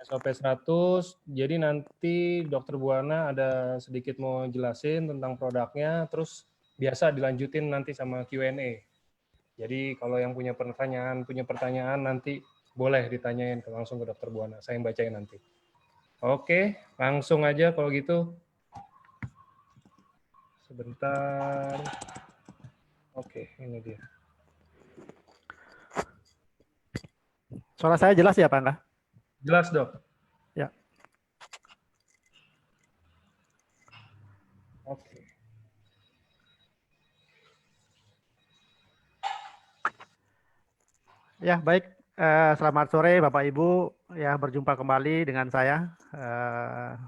SOP 100, jadi nanti Dokter Buana ada sedikit mau jelasin tentang produknya, terus biasa dilanjutin nanti sama Q&A. Jadi kalau yang punya pertanyaan nanti boleh ditanyain langsung ke Dokter Buana, saya yang bacain nanti. Oke, langsung aja kalau gitu. Sebentar. Oke, ini dia. Suara saya jelas ya Pak Angga? Jelas dok. Ya. Oke. Ya baik. Selamat sore Bapak Ibu. Ya berjumpa kembali dengan saya,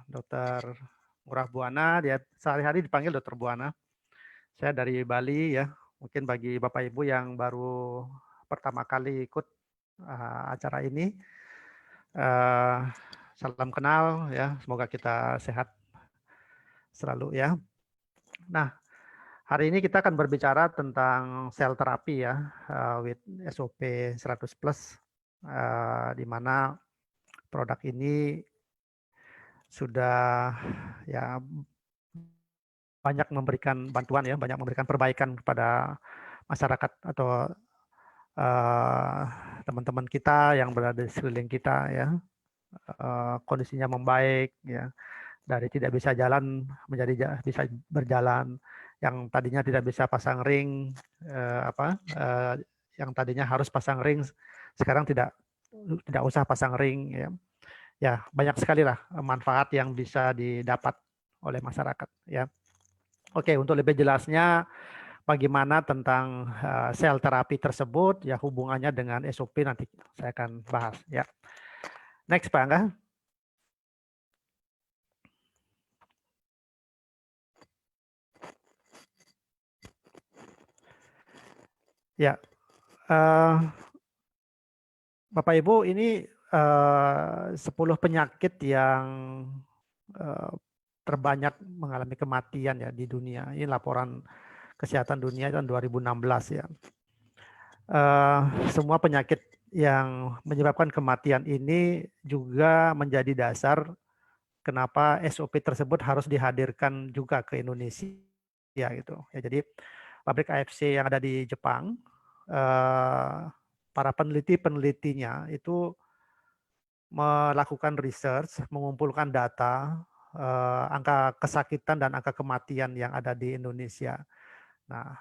Dr. Ngurah Buana. Dia sehari-hari dipanggil Dr. Buana. Saya dari Bali ya. Mungkin bagi Bapak Ibu yang baru pertama kali ikut acara ini, salam kenal ya. Semoga kita sehat selalu ya. Nah, hari ini kita akan berbicara tentang sel terapi ya, with SOP 100 plus, di mana produk ini sudah ya banyak memberikan bantuan ya, banyak memberikan perbaikan kepada masyarakat atau teman-teman kita yang berada di sekeliling kita ya. Kondisinya membaik ya, dari tidak bisa jalan menjadi bisa berjalan, yang tadinya tidak bisa pasang ring yang tadinya harus pasang ring sekarang tidak usah pasang ring ya. Ya, banyak sekali lah manfaat yang bisa didapat oleh masyarakat ya. Oke, untuk lebih jelasnya bagaimana tentang sel terapi tersebut ya, hubungannya dengan SOP nanti saya akan bahas ya. Next Pak Angga. Ya, Bapak Ibu, ini 10 penyakit yang terbanyak mengalami kematian ya di dunia. Ini laporan kesehatan dunia tahun 2016 ya. Semua penyakit yang menyebabkan kematian ini juga menjadi dasar kenapa SOP tersebut harus dihadirkan juga ke Indonesia gitu. Ya, jadi pabrik AFC yang ada di Jepang, para penelitinya itu melakukan research, mengumpulkan data, angka kesakitan dan angka kematian yang ada di Indonesia. Nah,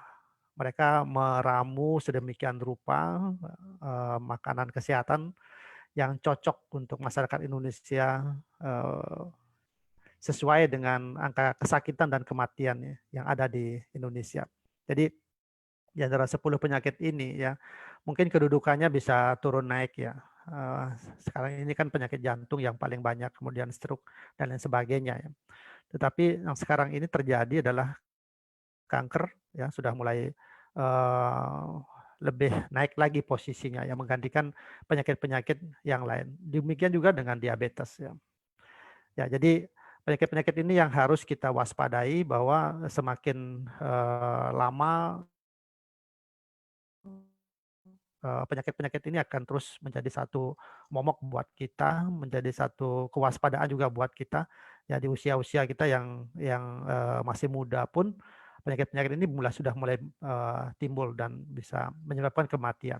mereka meramu sedemikian rupa makanan kesehatan yang cocok untuk masyarakat Indonesia sesuai dengan angka kesakitan dan kematian yang ada di Indonesia. Jadi di antara 10 penyakit ini ya, mungkin kedudukannya bisa turun naik ya. Sekarang ini kan penyakit jantung yang paling banyak, kemudian stroke dan lain sebagainya ya. Tetapi yang sekarang ini terjadi adalah kanker ya, sudah mulai lebih naik lagi posisinya ya, menggantikan penyakit-penyakit yang lain. Demikian juga dengan diabetes ya. Ya, jadi penyakit-penyakit ini yang harus kita waspadai bahwa semakin lama penyakit-penyakit ini akan terus menjadi satu momok buat kita, menjadi satu kewaspadaan juga buat kita. Ya, di usia-usia kita yang masih muda pun penyakit-penyakit ini sudah mulai timbul dan bisa menyebabkan kematian.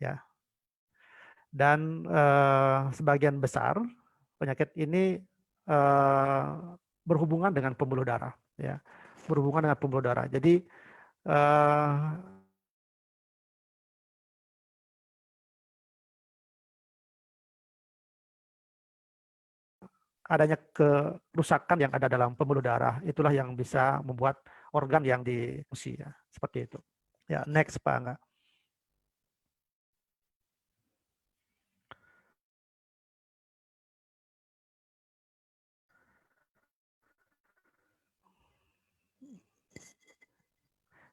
Ya. Dan sebagian besar penyakit ini berhubungan dengan pembuluh darah, ya, berhubungan dengan pembuluh darah. Jadi adanya kerusakan yang ada dalam pembuluh darah itulah yang bisa membuat organ yang difungsi ya, seperti itu. Ya, next Pak Angga.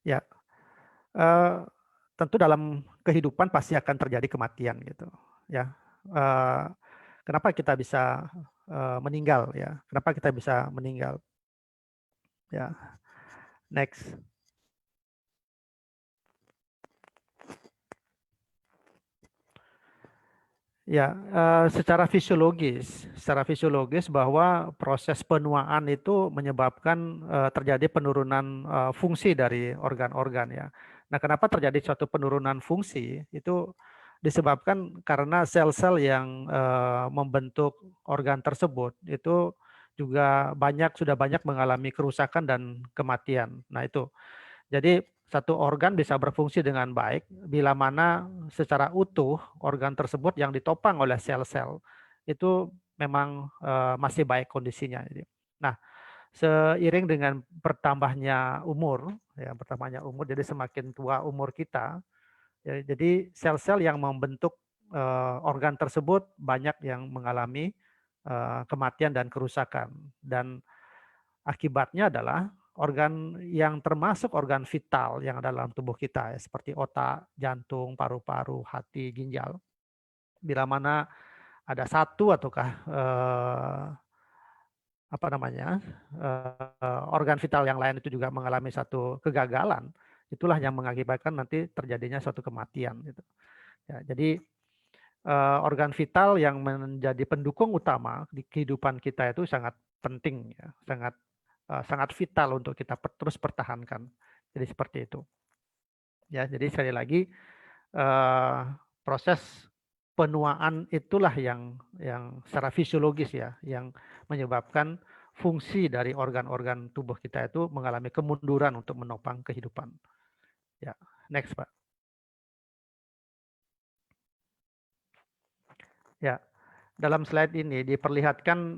Ya, tentu dalam kehidupan pasti akan terjadi kematian gitu. Ya, kenapa kita bisa meninggal ya? Kenapa kita bisa meninggal? Ya, next. Ya, secara fisiologis bahwa proses penuaan itu menyebabkan terjadi penurunan fungsi dari organ-organ ya. Nah, kenapa terjadi suatu penurunan fungsi? Itu disebabkan karena sel-sel yang membentuk organ tersebut itu juga sudah banyak mengalami kerusakan dan kematian. Nah, itu. Jadi satu organ bisa berfungsi dengan baik bila mana secara utuh organ tersebut yang ditopang oleh sel-sel itu memang masih baik kondisinya. Nah, seiring dengan bertambahnya umur, jadi semakin tua umur kita, ya, jadi sel-sel yang membentuk organ tersebut banyak yang mengalami kematian dan kerusakan. Dan akibatnya adalah organ yang termasuk organ vital yang ada dalam tubuh kita ya, seperti otak, jantung, paru-paru, hati, ginjal. Bila mana ada satu ataukah organ vital yang lain itu juga mengalami satu kegagalan, itulah yang mengakibatkan nanti terjadinya suatu kematian. Gitu. Ya, jadi organ vital yang menjadi pendukung utama di kehidupan kita itu sangat penting, ya, sangat vital untuk kita terus pertahankan. Jadi seperti itu. Ya, jadi sekali lagi proses penuaan itulah yang secara fisiologis ya, yang menyebabkan fungsi dari organ-organ tubuh kita itu mengalami kemunduran untuk menopang kehidupan. Ya, next Pak. Ya, dalam slide ini diperlihatkan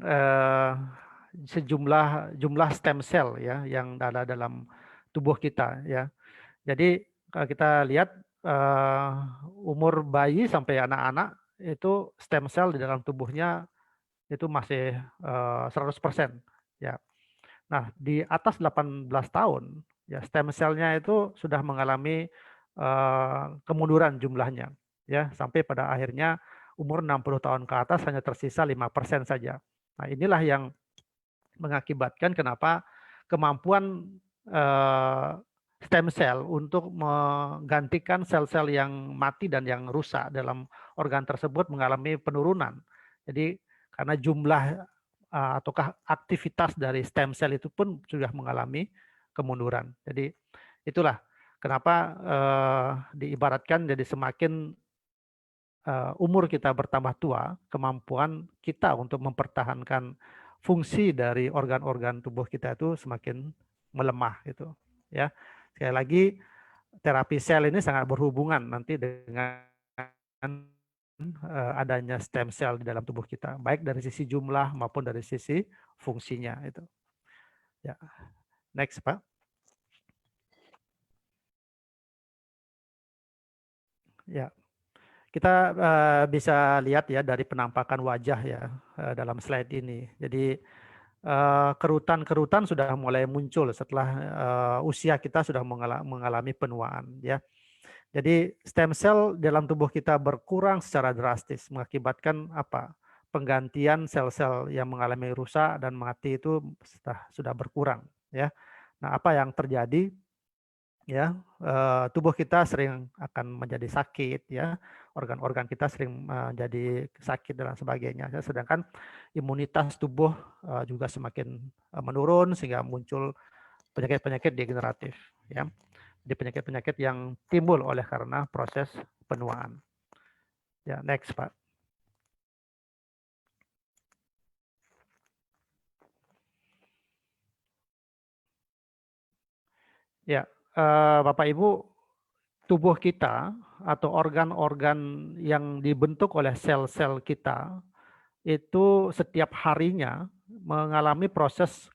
jumlah stem cell ya yang ada dalam tubuh kita ya. Jadi kalau kita lihat umur bayi sampai anak-anak itu stem cell di dalam tubuhnya itu masih 100% ya. Nah, di atas 18 tahun ya stem cell-nya itu sudah mengalami kemunduran jumlahnya ya sampai pada akhirnya umur 60 tahun ke atas hanya tersisa 5% saja. Nah, inilah yang mengakibatkan kenapa kemampuan stem cell untuk menggantikan sel-sel yang mati dan yang rusak dalam organ tersebut mengalami penurunan. Jadi karena jumlah ataukah aktivitas dari stem cell itu pun sudah mengalami kemunduran. Jadi itulah kenapa diibaratkan jadi semakin umur kita bertambah tua, kemampuan kita untuk mempertahankan fungsi dari organ-organ tubuh kita itu semakin melemah gitu. Ya. Sekali lagi terapi sel ini sangat berhubungan nanti dengan adanya stem cell di dalam tubuh kita, baik dari sisi jumlah maupun dari sisi fungsinya itu. Ya. Next, Pak. Ya. Kita bisa lihat ya dari penampakan wajah ya dalam slide ini. Jadi kerutan-kerutan sudah mulai muncul setelah usia kita sudah mengalami penuaan ya. Jadi stem cell dalam tubuh kita berkurang secara drastis mengakibatkan apa? Penggantian sel-sel yang mengalami rusak dan mati itu sudah berkurang ya. Nah, apa yang terjadi? Ya, tubuh kita sering akan menjadi sakit ya, organ-organ kita sering menjadi sakit dan sebagainya. Sedangkan imunitas tubuh juga semakin menurun sehingga muncul penyakit-penyakit degeneratif ya. Jadi penyakit-penyakit yang timbul oleh karena proses penuaan. Ya, next Pak. Ya, Bapak Ibu, tubuh kita atau organ-organ yang dibentuk oleh sel-sel kita itu setiap harinya mengalami proses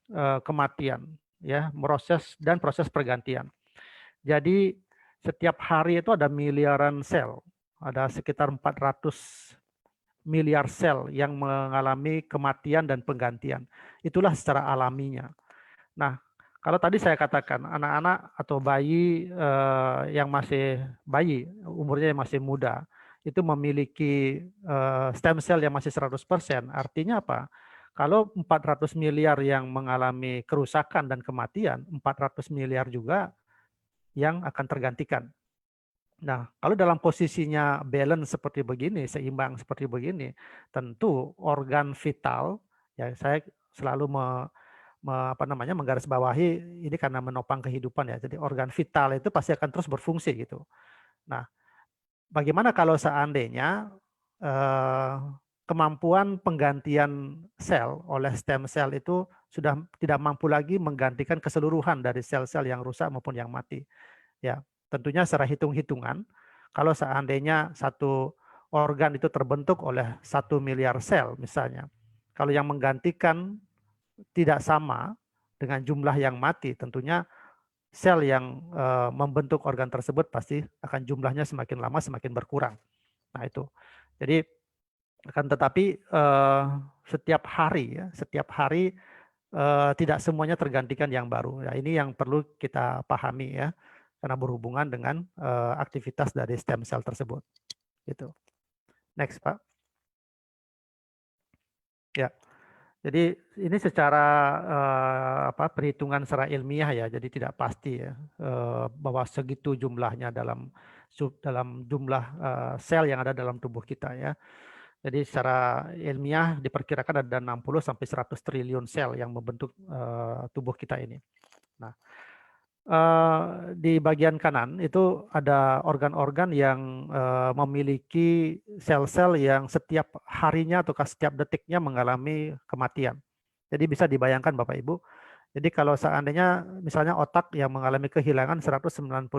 kematian ya, proses pergantian. Jadi setiap hari itu ada miliaran sel, ada sekitar 400 miliar sel yang mengalami kematian dan penggantian. Itulah secara alaminya. Nah, kalau tadi saya katakan anak-anak atau bayi yang masih bayi, umurnya yang masih muda, itu memiliki stem cell yang masih 100%, artinya apa? Kalau 400 miliar yang mengalami kerusakan dan kematian, 400 miliar juga yang akan tergantikan. Nah, kalau dalam posisinya balance seperti begini, seimbang seperti begini, tentu organ vital, ya saya selalu menggarisbawahi ini karena menopang kehidupan ya. Jadi organ vital itu pasti akan terus berfungsi gitu. Nah, bagaimana kalau seandainya eh, kemampuan penggantian sel oleh stem cell itu sudah tidak mampu lagi menggantikan keseluruhan dari sel-sel yang rusak maupun yang mati. Ya, tentunya secara hitung-hitungan, kalau seandainya satu organ itu terbentuk oleh 1 miliar sel misalnya, kalau yang menggantikan tidak sama dengan jumlah yang mati, tentunya sel yang membentuk organ tersebut pasti akan jumlahnya semakin lama semakin berkurang. Nah itu. Jadi akan tetapi setiap hari tidak semuanya tergantikan yang baru. Ya, ini yang perlu kita pahami ya, karena berhubungan dengan aktivitas dari stem cell tersebut. Gitu. Next, Pak. Ya. Jadi ini secara perhitungan secara ilmiah ya, jadi tidak pasti ya bahwa segitu jumlahnya dalam jumlah sel yang ada dalam tubuh kita ya. Jadi secara ilmiah diperkirakan ada 60 sampai 100 triliun sel yang membentuk tubuh kita ini. Nah, di bagian kanan itu ada organ-organ yang memiliki sel-sel yang setiap harinya atau setiap detiknya mengalami kematian. Jadi bisa dibayangkan Bapak Ibu, jadi kalau seandainya misalnya otak yang mengalami kehilangan 190.000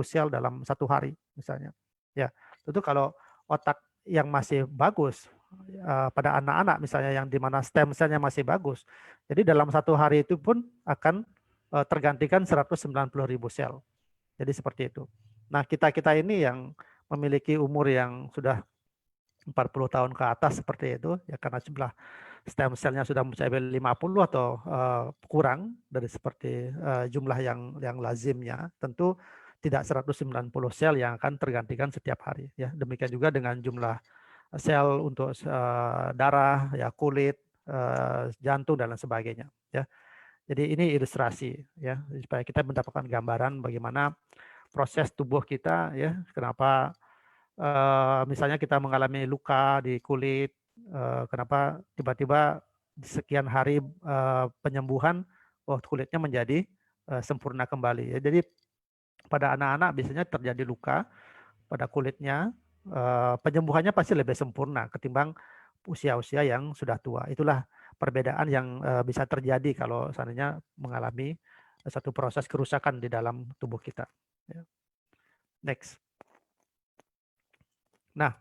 sel dalam satu hari misalnya. Ya, tentu kalau otak yang masih bagus pada anak-anak misalnya yang di mana stem cell-nya masih bagus. Jadi dalam satu hari itu pun akan tergantikan 190.000 sel. Jadi seperti itu. Nah, kita-kita ini yang memiliki umur yang sudah 40 tahun ke atas seperti itu ya, karena jumlah stem cell-nya sudah mencapai 50 atau kurang dari seperti jumlah yang lazimnya, tentu tidak 190 sel yang akan tergantikan setiap hari ya. Demikian juga dengan jumlah sel untuk darah ya, kulit, jantung dan lain sebagainya ya. Jadi ini ilustrasi ya, supaya kita mendapatkan gambaran bagaimana proses tubuh kita ya, kenapa misalnya kita mengalami luka di kulit, kenapa tiba-tiba di sekian hari penyembuhan, oh kulitnya menjadi sempurna kembali. Ya, jadi pada anak-anak biasanya terjadi luka pada kulitnya, penyembuhannya pasti lebih sempurna ketimbang usia-usia yang sudah tua. Itulah perbedaan yang bisa terjadi kalau seandainya mengalami satu proses kerusakan di dalam tubuh kita. Ya. Next. Nah,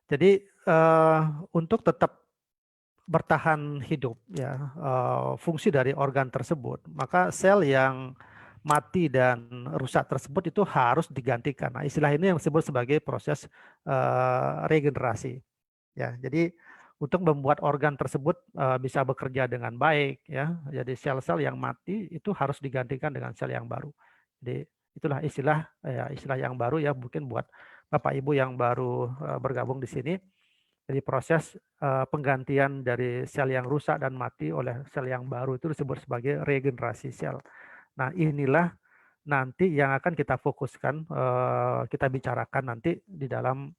jadi untuk tetap bertahan hidup ya, fungsi dari organ tersebut, maka sel yang mati dan rusak tersebut itu harus digantikan. Nah, istilah ini yang disebut sebagai proses regenerasi. Ya, jadi untuk membuat organ tersebut bisa bekerja dengan baik ya, jadi sel-sel yang mati itu harus digantikan dengan sel yang baru. Jadi itulah istilah yang baru ya, mungkin buat Bapak Ibu yang baru bergabung di sini. Jadi proses penggantian dari sel yang rusak dan mati oleh sel yang baru itu disebut sebagai regenerasi sel. Nah, inilah nanti yang akan kita fokuskan, kita bicarakan nanti di dalam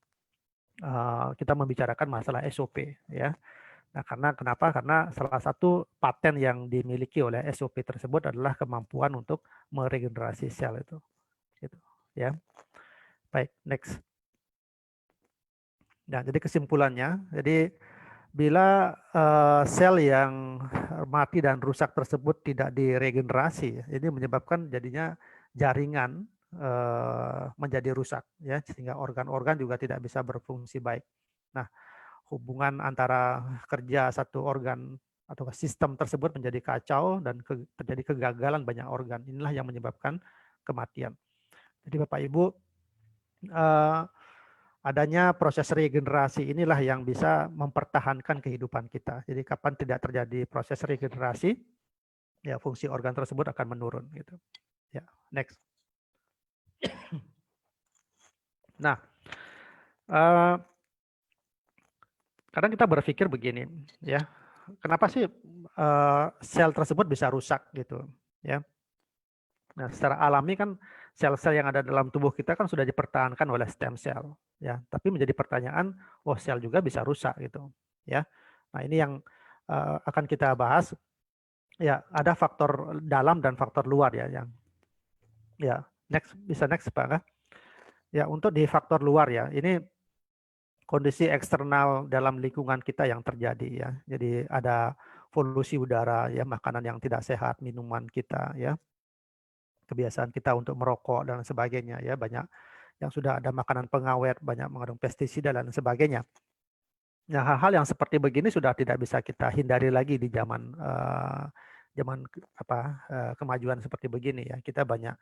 kita membicarakan masalah SOP ya. Nah, kenapa? Karena salah satu paten yang dimiliki oleh SOP tersebut adalah kemampuan untuk meregenerasi sel itu. Gitu, ya. Baik, next. Nah, jadi kesimpulannya, jadi bila sel yang mati dan rusak tersebut tidak diregenerasi, ini menyebabkan jadinya jaringan menjadi rusak, ya, sehingga organ-organ juga tidak bisa berfungsi baik. Nah, hubungan antara kerja satu organ atau sistem tersebut menjadi kacau dan terjadi kegagalan banyak organ. Inilah yang menyebabkan kematian. Jadi Bapak Ibu, adanya proses regenerasi inilah yang bisa mempertahankan kehidupan kita. Jadi kapan tidak terjadi proses regenerasi, ya fungsi organ tersebut akan menurun gitu. Ya, next. Nah, kadang kita berpikir begini, ya, kenapa sih sel tersebut bisa rusak gitu, ya? Nah, secara alami kan sel-sel yang ada dalam tubuh kita kan sudah dipertahankan oleh stem cell, ya. Tapi menjadi pertanyaan, oh sel juga bisa rusak gitu, ya. Nah ini yang akan kita bahas. Ya, ada faktor dalam dan faktor luar ya yang ya next Pak kan? Ya, untuk di faktor luar ya, ini kondisi eksternal dalam lingkungan kita yang terjadi ya. Jadi ada polusi udara ya, makanan yang tidak sehat, minuman kita ya, kebiasaan kita untuk merokok dan sebagainya ya, banyak yang sudah ada makanan pengawet, banyak mengandung pestisida dan sebagainya. Nah, hal-hal yang seperti begini sudah tidak bisa kita hindari lagi di zaman zaman kemajuan seperti begini ya. Kita banyak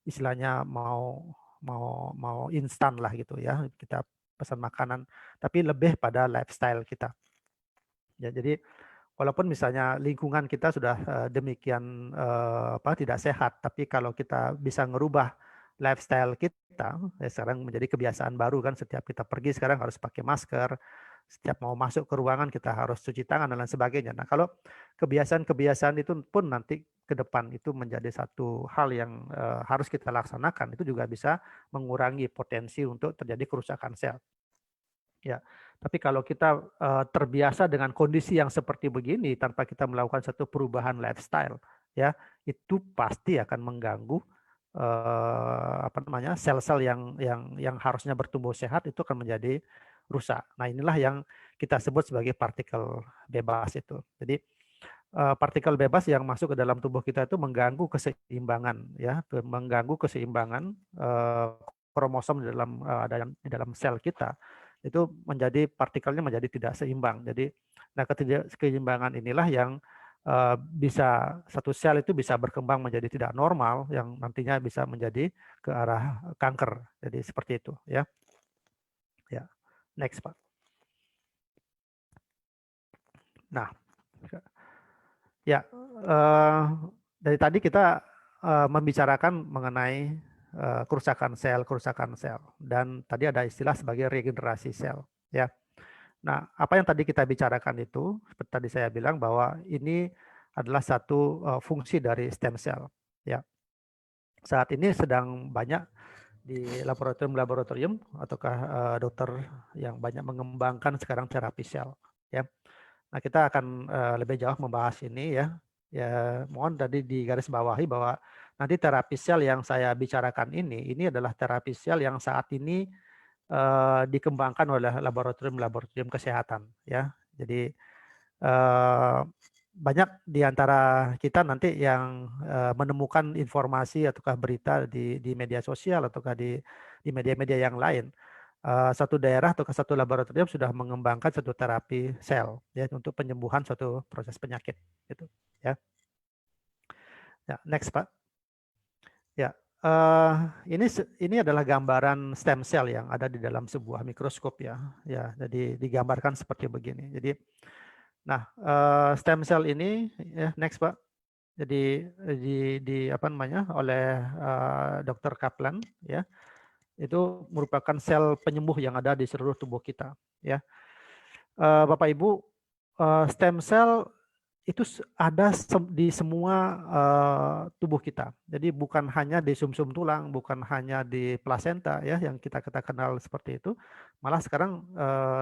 istilahnya mau instan lah gitu ya. Kita pesan makanan, tapi lebih pada lifestyle kita. Ya, jadi walaupun misalnya lingkungan kita sudah demikian tidak sehat, tapi kalau kita bisa ngerubah lifestyle kita, ya sekarang menjadi kebiasaan baru kan, setiap kita pergi sekarang harus pakai masker, setiap mau masuk ke ruangan kita harus cuci tangan dan lain sebagainya. Nah, kalau kebiasaan-kebiasaan itu pun nanti ke depan itu menjadi satu hal yang harus kita laksanakan, itu juga bisa mengurangi potensi untuk terjadi kerusakan sel. Ya, tapi kalau kita terbiasa dengan kondisi yang seperti begini tanpa kita melakukan satu perubahan lifestyle, ya itu pasti akan mengganggu sel-sel yang harusnya bertumbuh sehat itu akan menjadi rusak. Nah inilah yang kita sebut sebagai partikel bebas itu. Jadi partikel bebas yang masuk ke dalam tubuh kita itu mengganggu keseimbangan, ya, mengganggu keseimbangan kromosom di dalam sel kita. Itu menjadi partikelnya menjadi tidak seimbang. Jadi, nah ketidakseimbangan inilah yang bisa satu sel itu bisa berkembang menjadi tidak normal, yang nantinya bisa menjadi ke arah kanker. Jadi seperti itu, ya. Ya, next Pak. Nah, ya dari tadi kita membicarakan mengenai kerusakan sel, dan tadi ada istilah sebagai regenerasi sel, ya. Nah, apa yang tadi kita bicarakan itu, seperti tadi saya bilang bahwa ini adalah satu fungsi dari stem cell. Ya, saat ini sedang banyak di laboratorium ataukah dokter yang banyak mengembangkan sekarang terapi sel. Ya, nah kita akan lebih jauh membahas ini ya. Ya, mohon tadi digarisbawahi bahwa nanti terapi sel yang saya bicarakan ini adalah terapi sel yang saat ini dikembangkan oleh laboratorium kesehatan ya. Jadi banyak di antara kita nanti yang menemukan informasi ataukah berita di media sosial ataukah di media-media yang lain. Satu daerah atau satu laboratorium sudah mengembangkan satu terapi sel ya untuk penyembuhan suatu proses penyakit gitu ya. Ya, next Pak. Ya, ini adalah gambaran stem cell yang ada di dalam sebuah mikroskop ya. Ya, jadi digambarkan seperti begini. Jadi, nah stem cell ini ya next Pak. Jadi apa namanya oleh Dr. Kaplan ya. Itu merupakan sel penyembuh yang ada di seluruh tubuh kita ya. Bapak Ibu, stem cell itu ada di semua tubuh kita. Jadi bukan hanya di sumsum tulang, bukan hanya di plasenta ya yang kita kenal seperti itu. Malah sekarang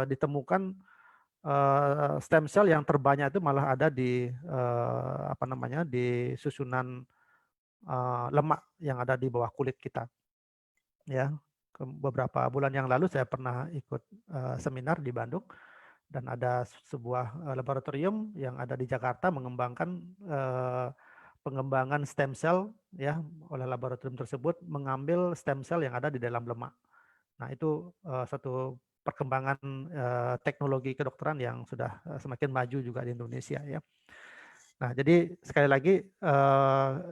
ditemukan stem cell yang terbanyak itu malah ada di di susunan lemak yang ada di bawah kulit kita. Ya, beberapa bulan yang lalu saya pernah ikut seminar di Bandung. Dan ada sebuah laboratorium yang ada di Jakarta mengembangkan pengembangan stem cell ya oleh laboratorium tersebut mengambil stem cell yang ada di dalam lemak. Nah, itu satu perkembangan teknologi kedokteran yang sudah semakin maju juga di Indonesia ya. Nah, jadi sekali lagi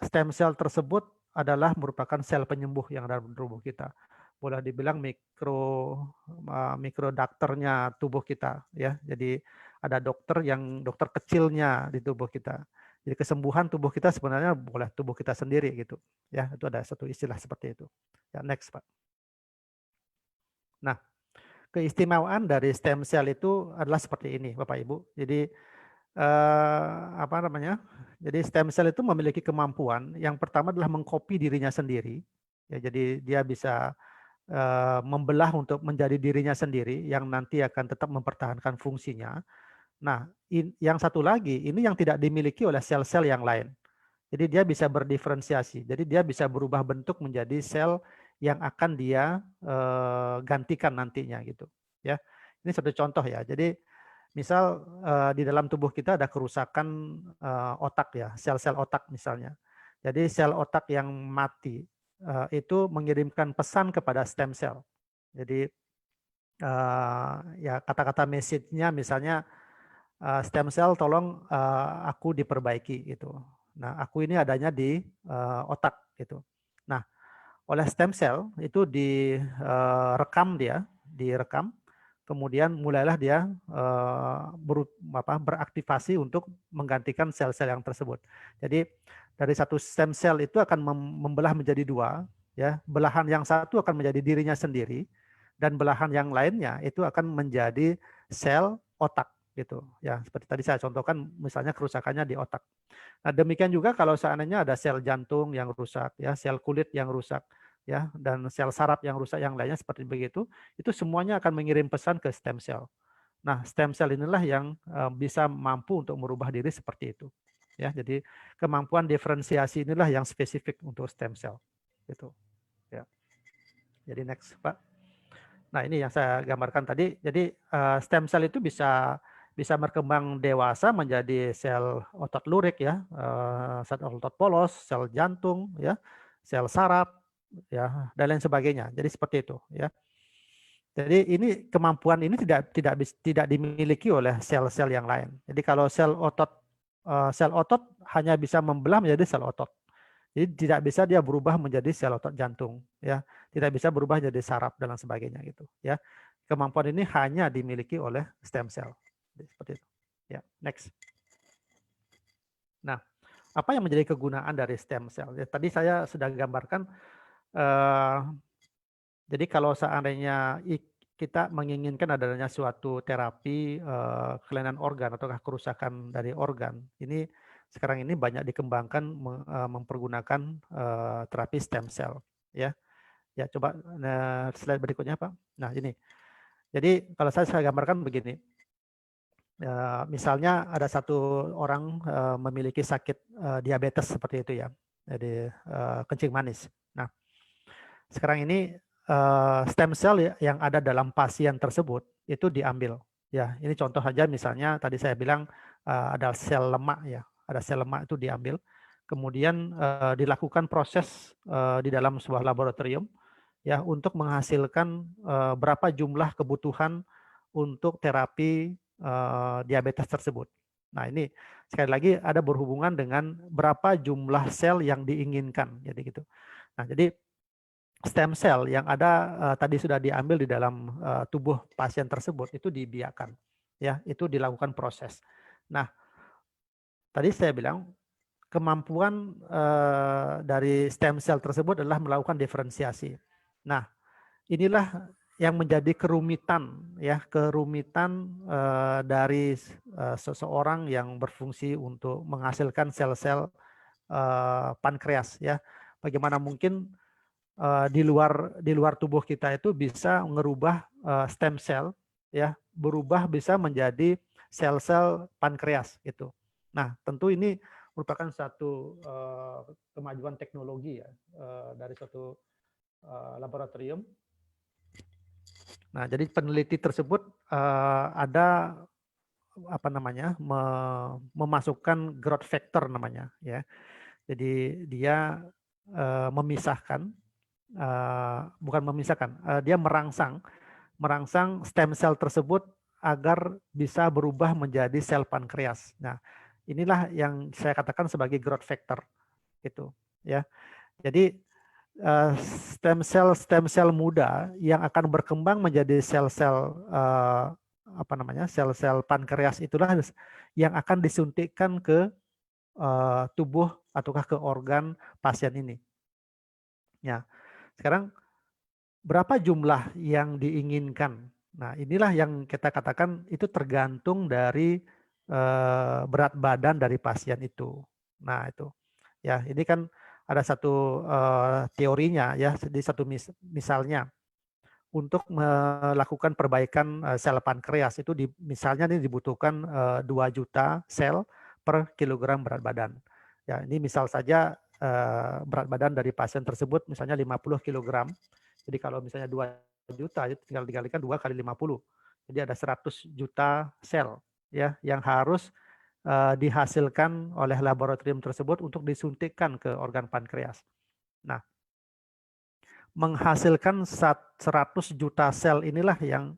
stem cell tersebut adalah merupakan sel penyembuh yang ada di tubuh kita. Boleh dibilang mikro dokternya tubuh kita ya. Jadi ada dokter kecilnya di tubuh kita. Jadi kesembuhan tubuh kita sebenarnya boleh tubuh kita sendiri gitu. Ya, itu ada satu istilah seperti itu. Ya, next Pak. Nah, keistimewaan dari stem cell itu adalah seperti ini Bapak Ibu. Jadi Jadi stem cell itu memiliki kemampuan yang pertama adalah mengcopy dirinya sendiri Ya, jadi dia bisa membelah untuk menjadi dirinya sendiri yang nanti akan tetap mempertahankan fungsinya. Nah, yang satu lagi ini yang tidak dimiliki oleh sel-sel yang lain. Jadi dia bisa berdiferensiasi. Jadi dia bisa berubah bentuk menjadi sel yang akan dia gantikan nantinya gitu. Ya, ini satu contoh ya. Jadi misal di dalam tubuh kita ada kerusakan otak ya, sel-sel otak misalnya. Jadi sel otak yang mati itu mengirimkan pesan kepada stem cell. Jadi ya kata-kata message-nya misalnya stem cell tolong aku diperbaiki gitu. Nah, aku ini adanya di otak gitu. Nah, oleh stem cell itu direkam, kemudian mulailah dia beraktivasi untuk menggantikan sel-sel yang tersebut. Jadi dari satu stem cell itu akan membelah menjadi dua, ya. Belahan yang satu akan menjadi dirinya sendiri, dan belahan yang lainnya itu akan menjadi sel otak gitu. Ya, seperti tadi saya contohkan misalnya kerusakannya di otak. Nah, demikian juga kalau seandainya ada sel jantung yang rusak, ya, sel kulit yang rusak, ya, dan sel saraf yang rusak yang lainnya seperti begitu, itu semuanya akan mengirim pesan ke stem cell. Nah, stem cell inilah yang bisa mampu untuk merubah diri seperti itu. Ya, jadi kemampuan diferensiasi inilah yang spesifik untuk stem cell. Gitu. Ya. Jadi next, Pak. Nah, ini yang saya gambarkan tadi. Jadi stem cell itu bisa berkembang dewasa menjadi sel otot lurik ya, sel otot polos, sel jantung ya, sel saraf ya, dan lain sebagainya. Jadi seperti itu ya. Jadi ini kemampuan ini tidak dimiliki oleh sel-sel yang lain. Jadi kalau sel otot hanya bisa membelah menjadi sel otot. Jadi tidak bisa dia berubah menjadi sel otot jantung, ya. Tidak bisa berubah jadi saraf dan lain sebagainya gitu, ya. Kemampuan ini hanya dimiliki oleh stem cell. Seperti itu. Ya, next. Nah, apa yang menjadi kegunaan dari stem cell? Ya, tadi saya sudah gambarkan. Jadi kalau seandainya kita menginginkan adanya suatu terapi kelainan organ atau kerusakan dari organ, ini sekarang ini banyak dikembangkan mempergunakan terapi stem cell, ya. Ya, coba slide berikutnya, Pak. Nah, ini. Jadi kalau saya gambarkan begini. Misalnya ada satu orang memiliki sakit diabetes seperti itu ya. Jadi kencing manis. Nah, sekarang ini stem cell yang ada dalam pasien tersebut itu diambil. Ya, ini contoh saja misalnya tadi saya bilang ada sel lemak ya, ada sel lemak itu diambil, kemudian dilakukan proses di dalam sebuah laboratorium ya untuk menghasilkan berapa jumlah kebutuhan untuk terapi diabetes tersebut. Nah, ini sekali lagi ada berhubungan dengan berapa jumlah sel yang diinginkan, jadi gitu. Nah, jadi stem cell yang ada tadi sudah diambil di dalam tubuh pasien tersebut itu dibiarkan, ya, itu dilakukan proses. Nah, tadi saya bilang kemampuan dari stem cell tersebut adalah melakukan diferensiasi. Nah, inilah yang menjadi kerumitan ya, kerumitan dari seseorang yang berfungsi untuk menghasilkan sel-sel pankreas ya. Bagaimana mungkin di luar tubuh kita itu bisa merubah stem cell ya, berubah bisa menjadi sel-sel pankreas gitu. Nah, tentu ini merupakan satu kemajuan teknologi ya dari suatu laboratorium. Nah, jadi peneliti tersebut ada apa namanya memasukkan growth factor namanya ya. Jadi dia memisahkan bukan memisahkan, dia merangsang stem cell tersebut agar bisa berubah menjadi sel pankreas. Nah, inilah yang saya katakan sebagai growth factor gitu ya. Jadi stem cell muda yang akan berkembang menjadi sel-sel apa namanya, sel-sel pankreas itulah yang akan disuntikkan ke tubuh ataukah ke organ pasien ini. Ya, sekarang berapa jumlah yang diinginkan? Nah, inilah yang kita katakan itu tergantung dari berat badan dari pasien itu. Nah, itu. Ya, ini kan ada satu teorinya ya, di satu misalnya untuk melakukan perbaikan sel pankreas itu misalnya ini dibutuhkan 2 juta sel per kilogram berat badan. Ya, ini misal saja berat badan dari pasien tersebut misalnya 50 kilogram. Jadi kalau misalnya 2 juta itu tinggal dikalikan 2 kali 50. Jadi ada 100 juta sel ya yang harus dihasilkan oleh laboratorium tersebut untuk disuntikkan ke organ pankreas. Nah, menghasilkan 100 juta sel inilah yang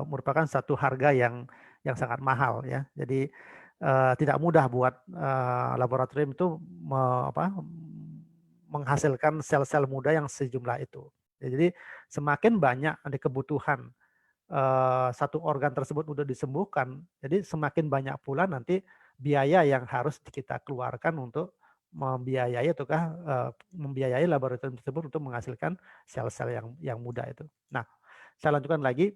merupakan satu harga yang sangat mahal ya. Jadi tidak mudah buat laboratorium itu menghasilkan sel-sel muda yang sejumlah itu. Jadi semakin banyak ada kebutuhan satu organ tersebut udah disembuhkan, jadi semakin banyak pula nanti biaya yang harus kita keluarkan untuk membiayai ataukah membiayai laboratorium tersebut untuk menghasilkan sel-sel yang muda itu. Nah, saya lanjutkan lagi.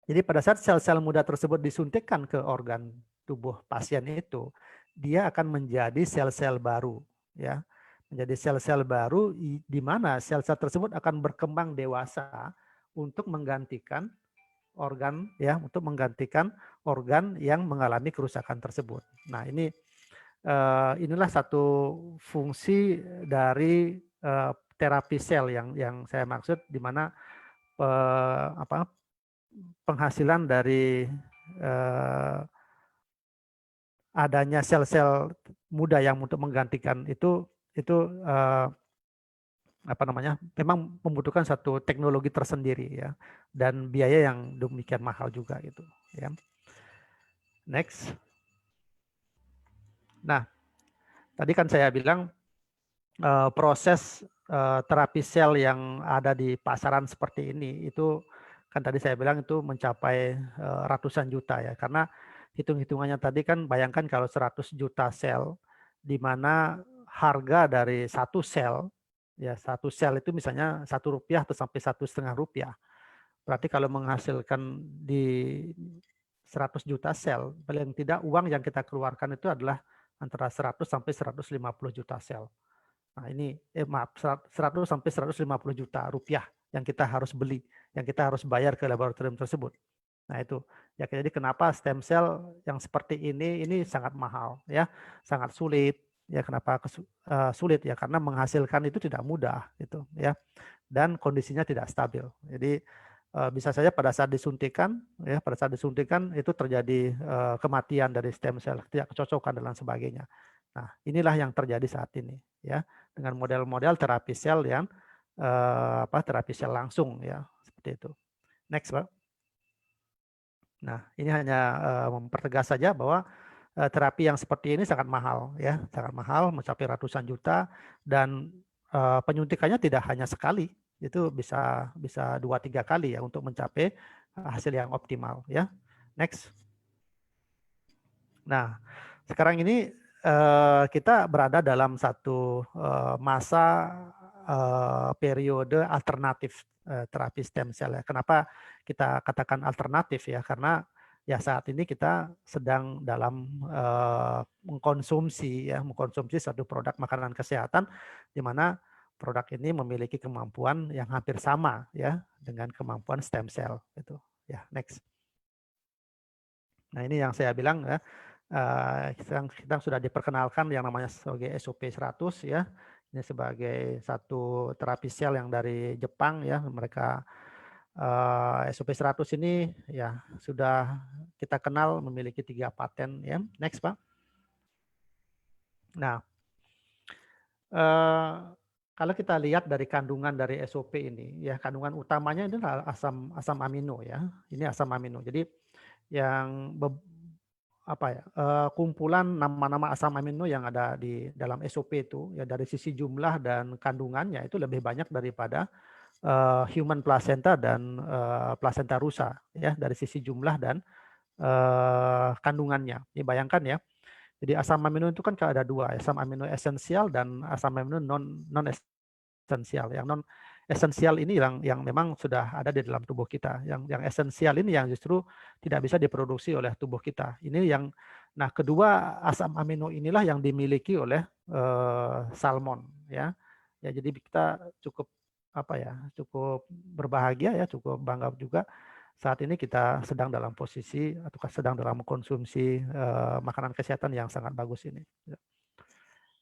Jadi pada saat sel-sel muda tersebut disuntikkan ke organ tubuh pasien itu, dia akan menjadi sel-sel baru, ya, menjadi sel-sel baru di mana sel-sel tersebut akan berkembang dewasa untuk menggantikan organ ya, untuk menggantikan organ yang mengalami kerusakan tersebut. Nah, inilah satu fungsi dari terapi sel yang saya maksud, di mana penghasilan dari adanya sel-sel muda yang untuk menggantikan itu memang membutuhkan satu teknologi tersendiri ya, dan biaya yang demikian mahal juga gitu ya. Next. Nah, tadi kan saya bilang proses terapi sel yang ada di pasaran seperti ini itu kan tadi saya bilang itu mencapai ratusan juta ya, karena hitung-hitungannya tadi kan bayangkan kalau 100 juta sel di mana harga dari satu sel ya, satu sel itu misalnya Rp1 atau sampai Rp1,5. Berarti kalau menghasilkan di 100 juta sel, paling tidak uang yang kita keluarkan itu adalah antara 100 sampai 150 juta sel. Nah, ini 100 sampai 150 juta rupiah yang kita harus beli, yang kita harus bayar ke laboratorium tersebut. Nah, itu ya, jadi kenapa stem cell yang seperti ini sangat mahal ya, sangat sulit. Ya, kenapa sulit ya, karena menghasilkan itu tidak mudah gitu ya, dan kondisinya tidak stabil. Jadi bisa saja pada saat disuntikan ya, pada saat disuntikan itu terjadi kematian dari stem cell, tidak kecocokan dan lain sebagainya. Nah, inilah yang terjadi saat ini ya, dengan model-model terapi sel yang terapi sel langsung ya, seperti itu. Next, Pak. Nah, ini hanya mempertegas saja bahwa terapi yang seperti ini sangat mahal ya, sangat mahal, mencapai ratusan juta, dan penyuntikannya tidak hanya sekali, itu bisa 2-3 kali ya untuk mencapai hasil yang optimal ya. Next. Nah, sekarang ini kita berada dalam satu masa periode alternatif terapi stem cell ya. Kenapa kita katakan alternatif ya? Karena ya saat ini kita sedang dalam mengkonsumsi satu produk makanan kesehatan, di mana produk ini memiliki kemampuan yang hampir sama ya dengan kemampuan stem cell itu. Ya, next. Nah, ini yang saya bilang ya, kita sudah diperkenalkan yang namanya sebagai SOP 100 ya. Ini sebagai satu terapi sel yang dari Jepang ya. Mereka SOP 100 ini ya sudah kita kenal memiliki 3 paten ya. Next, Pak. Nah, kalau kita lihat dari kandungan dari SOP ini ya, kandungan utamanya ini adalah asam amino ya. Ini asam amino. Jadi yang kumpulan nama-nama asam amino yang ada di dalam SOP itu ya, dari sisi jumlah dan kandungannya itu lebih banyak daripada human placenta dan placenta rusa ya, dari sisi jumlah dan kandungannya. Ini bayangkan ya. Jadi asam amino itu kan ada 2, asam amino esensial dan asam amino non esensial. Yang non esensial ini yang memang sudah ada di dalam tubuh kita. Yang esensial ini yang justru tidak bisa diproduksi oleh tubuh kita. Ini yang kedua asam amino inilah yang dimiliki oleh salmon ya. Ya, jadi kita cukup cukup berbahagia ya, cukup bangga juga saat ini kita sedang dalam posisi atau sedang dalam konsumsi makanan kesehatan yang sangat bagus ini.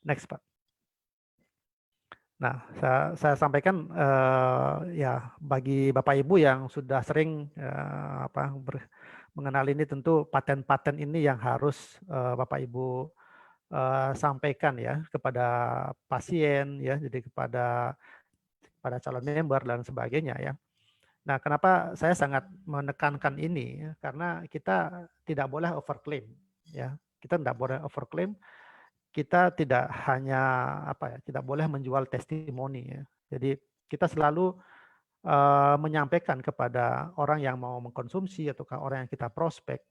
Next, Pak. Nah, saya sampaikan ya bagi Bapak Ibu yang sudah sering mengenal ini, tentu paten-paten ini yang harus Bapak Ibu sampaikan ya kepada pasien ya, jadi kepada calon member dan sebagainya ya. Nah, kenapa saya sangat menekankan ini? Karena kita tidak boleh overclaim ya. Kita tidak boleh overclaim. Kita tidak hanya tidak boleh menjual testimoni ya. Jadi kita selalu menyampaikan kepada orang yang mau mengkonsumsi ataukah orang yang kita prospek,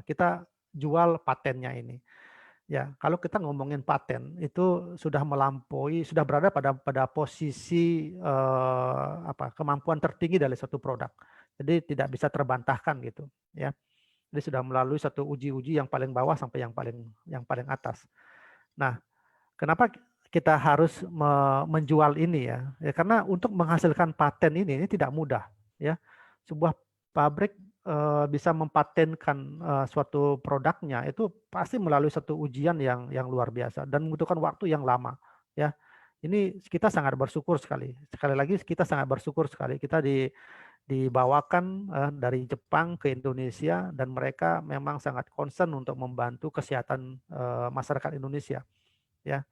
kita jual patennya ini. Ya, kalau kita ngomongin paten itu sudah melampaui, sudah berada pada posisi kemampuan tertinggi dari suatu produk. Jadi tidak bisa terbantahkan gitu, ya. Jadi sudah melalui satu uji-uji yang paling bawah sampai yang paling atas. Nah, kenapa kita harus menjual ini ya? Ya karena untuk menghasilkan paten ini tidak mudah, ya. Sebuah pabrik bisa mempatenkan suatu produknya itu pasti melalui satu ujian yang luar biasa dan membutuhkan waktu yang lama, ya. Ini kita sangat bersyukur sekali. Sekali lagi kita sangat bersyukur sekali kita dibawakan dari Jepang ke Indonesia dan mereka memang sangat concern untuk membantu kesehatan masyarakat Indonesia, ya.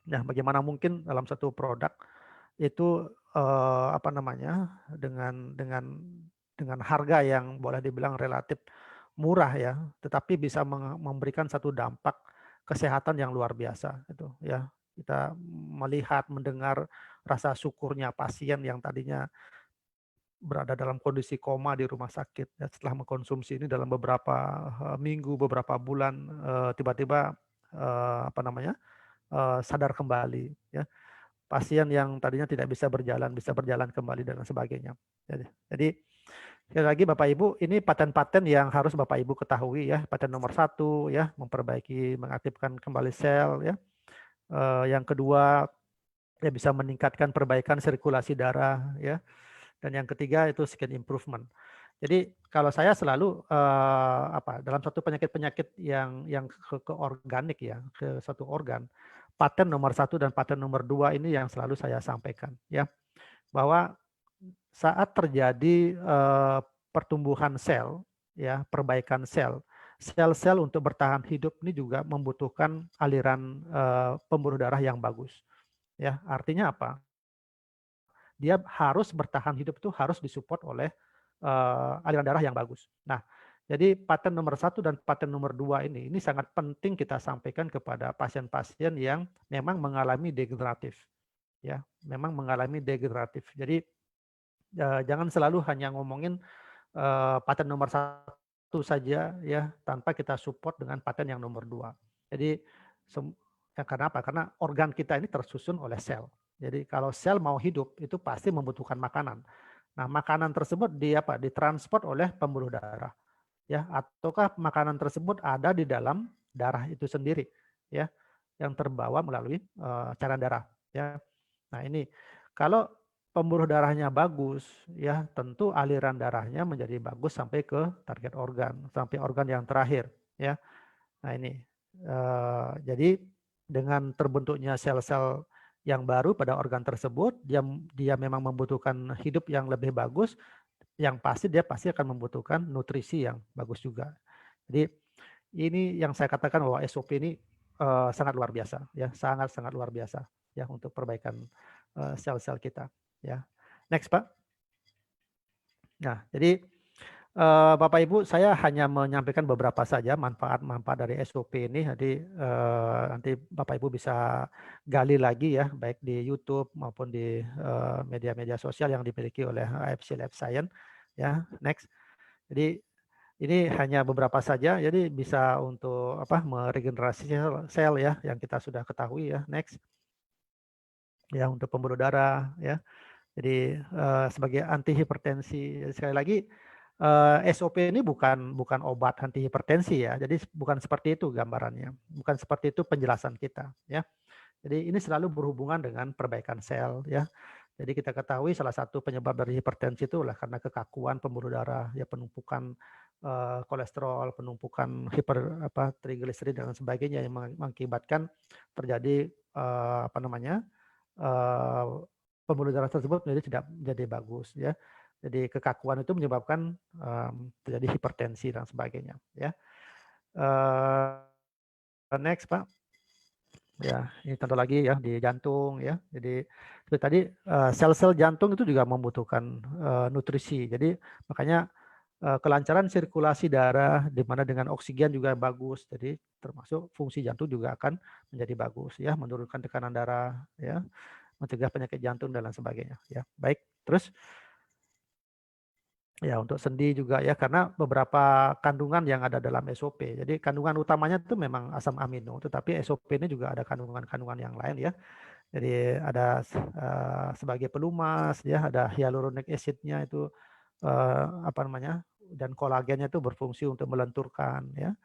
Nah, bagaimana mungkin dalam satu produk itu dengan harga yang boleh dibilang relatif murah ya, tetapi bisa memberikan satu dampak kesehatan yang luar biasa itu ya. Kita melihat, mendengar rasa syukurnya pasien yang tadinya berada dalam kondisi koma di rumah sakit ya, setelah mengkonsumsi ini dalam beberapa minggu, beberapa bulan tiba-tiba sadar kembali ya. Pasien yang tadinya tidak bisa berjalan kembali dan sebagainya. Jadi sekali lagi Bapak Ibu, ini paten-paten yang harus Bapak Ibu ketahui ya. Paten nomor 1 ya, memperbaiki, mengaktifkan kembali sel ya. Yang kedua ya bisa meningkatkan perbaikan sirkulasi darah ya. Dan yang ketiga itu skin improvement. Jadi kalau saya selalu dalam satu penyakit-penyakit yang ke organik ya, ke satu organ, paten nomor 1 dan paten nomor 2 ini yang selalu saya sampaikan ya, bahwa saat terjadi pertumbuhan sel ya, perbaikan sel-sel untuk bertahan hidup ini juga membutuhkan aliran pembuluh darah yang bagus ya. Artinya apa? Dia harus bertahan hidup itu harus disupport oleh aliran darah yang bagus. Nah, jadi paten nomor 1 dan paten nomor 2 ini sangat penting kita sampaikan kepada pasien-pasien yang memang mengalami degeneratif. Ya, memang mengalami degeneratif. Jadi jangan selalu hanya ngomongin paten nomor 1 saja ya, tanpa kita support dengan paten yang nomor 2. Jadi karena apa? Karena organ kita ini tersusun oleh sel. Jadi kalau sel mau hidup itu pasti membutuhkan makanan. Nah, makanan tersebut ditransport oleh pembuluh darah ya, ataukah makanan tersebut ada di dalam darah itu sendiri ya, yang terbawa melalui cairan darah ya. Nah, ini kalau pembuluh darahnya bagus ya, tentu aliran darahnya menjadi bagus sampai ke target organ, sampai organ yang terakhir ya. Nah, ini jadi dengan terbentuknya sel-sel yang baru pada organ tersebut, dia memang membutuhkan hidup yang lebih bagus, yang pasti dia pasti akan membutuhkan nutrisi yang bagus juga. Jadi ini yang saya katakan bahwa SOP ini sangat luar biasa ya, sangat luar biasa ya untuk perbaikan sel-sel kita ya. Next, Pak. Nah, jadi Bapak Ibu, saya hanya menyampaikan beberapa saja manfaat-manfaat dari SOP ini. Jadi nanti Bapak Ibu bisa gali lagi ya, baik di YouTube maupun di media-media sosial yang dimiliki oleh AFC Life Science. Ya, next. Jadi ini hanya beberapa saja. Jadi bisa untuk meregenerasi sel ya, yang kita sudah ketahui ya. Next. Ya, untuk pembuluh darah ya. Jadi sebagai anti hipertensi. Sekali lagi SOP ini bukan obat anti hipertensi ya. Jadi bukan seperti itu gambarannya. Bukan seperti itu penjelasan kita ya. Jadi ini selalu berhubungan dengan perbaikan sel ya. Jadi kita ketahui salah satu penyebab dari hipertensi itu adalah karena kekakuan pembuluh darah, ya penumpukan kolesterol, penumpukan trigliserid dan sebagainya yang mengakibatkan terjadi eh, pembuluh darah tersebut menjadi tidak menjadi bagus ya. Jadi kekakuan itu menyebabkan terjadi hipertensi dan sebagainya ya. Next Pak. Ya, ini contoh lagi ya di jantung ya. Jadi seperti tadi sel-sel jantung itu juga membutuhkan nutrisi. Jadi makanya kelancaran sirkulasi darah di mana dengan oksigen juga bagus. Jadi termasuk fungsi jantung juga akan menjadi bagus ya, menurunkan tekanan darah ya, mencegah penyakit jantung dan lain sebagainya ya. Baik, terus ya untuk sendi juga ya karena beberapa kandungan yang ada dalam SOP. Jadi kandungan utamanya itu memang asam amino, tetapi SOP ini juga ada kandungan-kandungan yang lain ya. Jadi ada sebagai pelumas ya, ada hyaluronic acid-nya itu dan kolagennya itu berfungsi untuk melenturkan ya.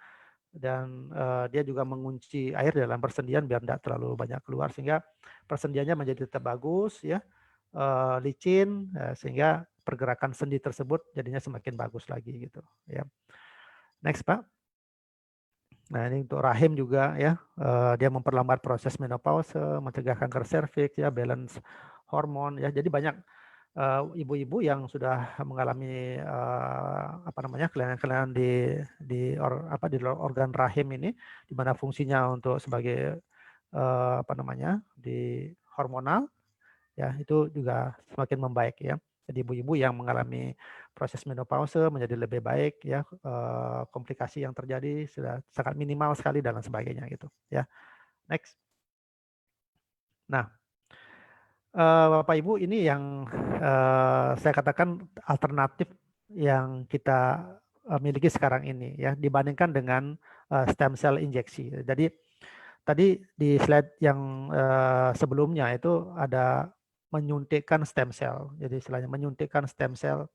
Dan dia juga mengunci air dalam persendian biar tidak terlalu banyak keluar sehingga persendiannya menjadi tetap bagus ya, licin sehingga pergerakan sendi tersebut jadinya semakin bagus lagi gitu ya. Next Pak. Nah ini untuk rahim juga ya, dia memperlambat proses menopause, mencegah kanker serviks ya, balance hormon ya. Jadi banyak ibu-ibu yang sudah mengalami kelainan-kelainan di organ rahim ini, di mana fungsinya untuk sebagai di hormonal ya itu juga semakin membaik ya. Jadi ibu-ibu yang mengalami proses menopause menjadi lebih baik ya, komplikasi yang terjadi sudah sangat minimal sekali dan lain sebagainya gitu ya. Next. Nah, Bapak Ibu ini yang saya katakan alternatif yang kita miliki sekarang ini ya dibandingkan dengan stem cell injeksi. Jadi tadi di slide yang sebelumnya itu ada menyuntikkan stem cell. Jadi istilahnya menyuntikkan stem cell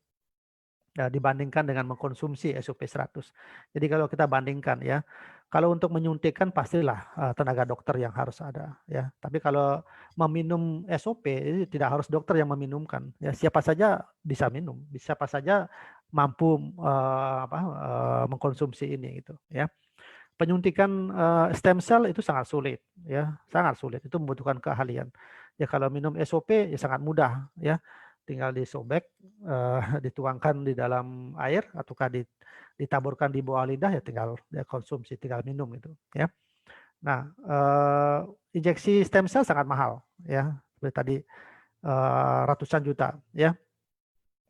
dibandingkan dengan mengkonsumsi SOP 100. Jadi kalau kita bandingkan ya, kalau untuk menyuntikkan pastilah tenaga dokter yang harus ada ya. Tapi kalau meminum SOP ini tidak harus dokter yang meminumkan. Ya siapa saja bisa minum, siapa saja mampu mengkonsumsi ini gitu ya. Penyuntikan stem cell itu sangat sulit ya, sangat sulit. Itu membutuhkan keahlian. Ya kalau minum SOP ya sangat mudah ya. Tinggal disobek, dituangkan di dalam air ataukah ditaburkan di bawah lidah ya tinggal ya konsumsi, tinggal minum itu ya. Nah, injeksi stem cell sangat mahal ya. Seperti tadi ratusan juta ya.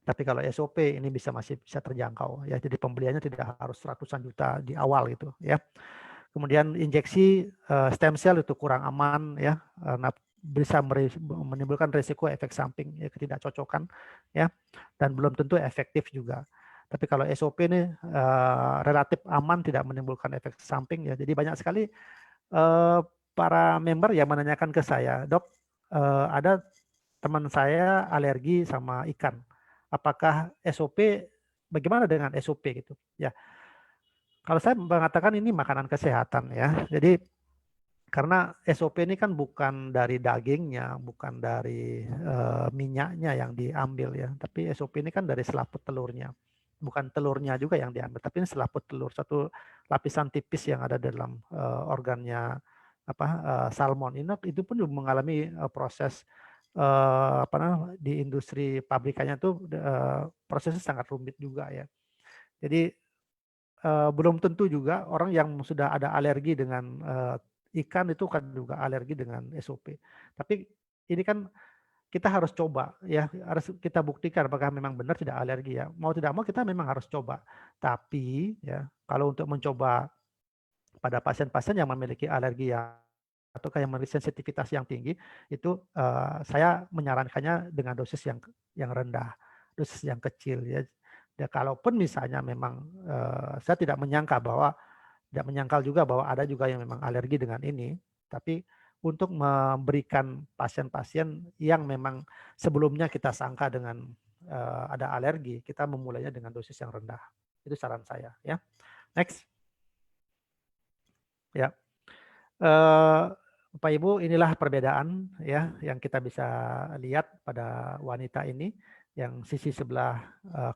Tapi kalau SOP ini masih bisa terjangkau ya. Jadi pembeliannya tidak harus ratusan juta di awal gitu ya. Kemudian injeksi stem cell itu kurang aman ya, karena bisa menimbulkan risiko efek samping ya, ketidakcocokan ya, dan belum tentu efektif juga. Tapi kalau SOP ini relatif aman, tidak menimbulkan efek samping ya. Jadi banyak sekali para member yang menanyakan ke saya, dok, ada teman saya alergi sama ikan. Apakah SOP, bagaimana dengan SOP gitu? Ya, kalau saya mengatakan ini makanan kesehatan ya. Jadi karena SOP ini kan bukan dari dagingnya, bukan dari minyaknya yang diambil ya, tapi SOP ini kan dari selaput telurnya. Bukan telurnya juga yang diambil, tapi ini selaput telur, satu lapisan tipis yang ada dalam organnya salmon. Itu pun mengalami proses di industri pabrikannya tuh prosesnya sangat rumit juga ya. Jadi belum tentu juga orang yang sudah ada alergi dengan ikan itu kan juga alergi dengan SOP. Tapi ini kan kita harus coba ya, harus kita buktikan apakah memang benar tidak alergi ya. Mau tidak mau kita memang harus coba. Tapi ya kalau untuk mencoba pada pasien-pasien yang memiliki alergi atau yang memiliki sensitivitas yang tinggi itu saya menyarankannya dengan dosis yang rendah, dosis yang kecil ya. Ya, kalaupun misalnya memang saya tidak menyangkal juga bahwa ada juga yang memang alergi dengan ini, tapi untuk memberikan pasien-pasien yang memang sebelumnya kita sangka dengan ada alergi, kita memulainya dengan dosis yang rendah. Itu saran saya ya. Next. Ya. Bapak Ibu, inilah perbedaan ya yang kita bisa lihat pada wanita ini, yang sisi sebelah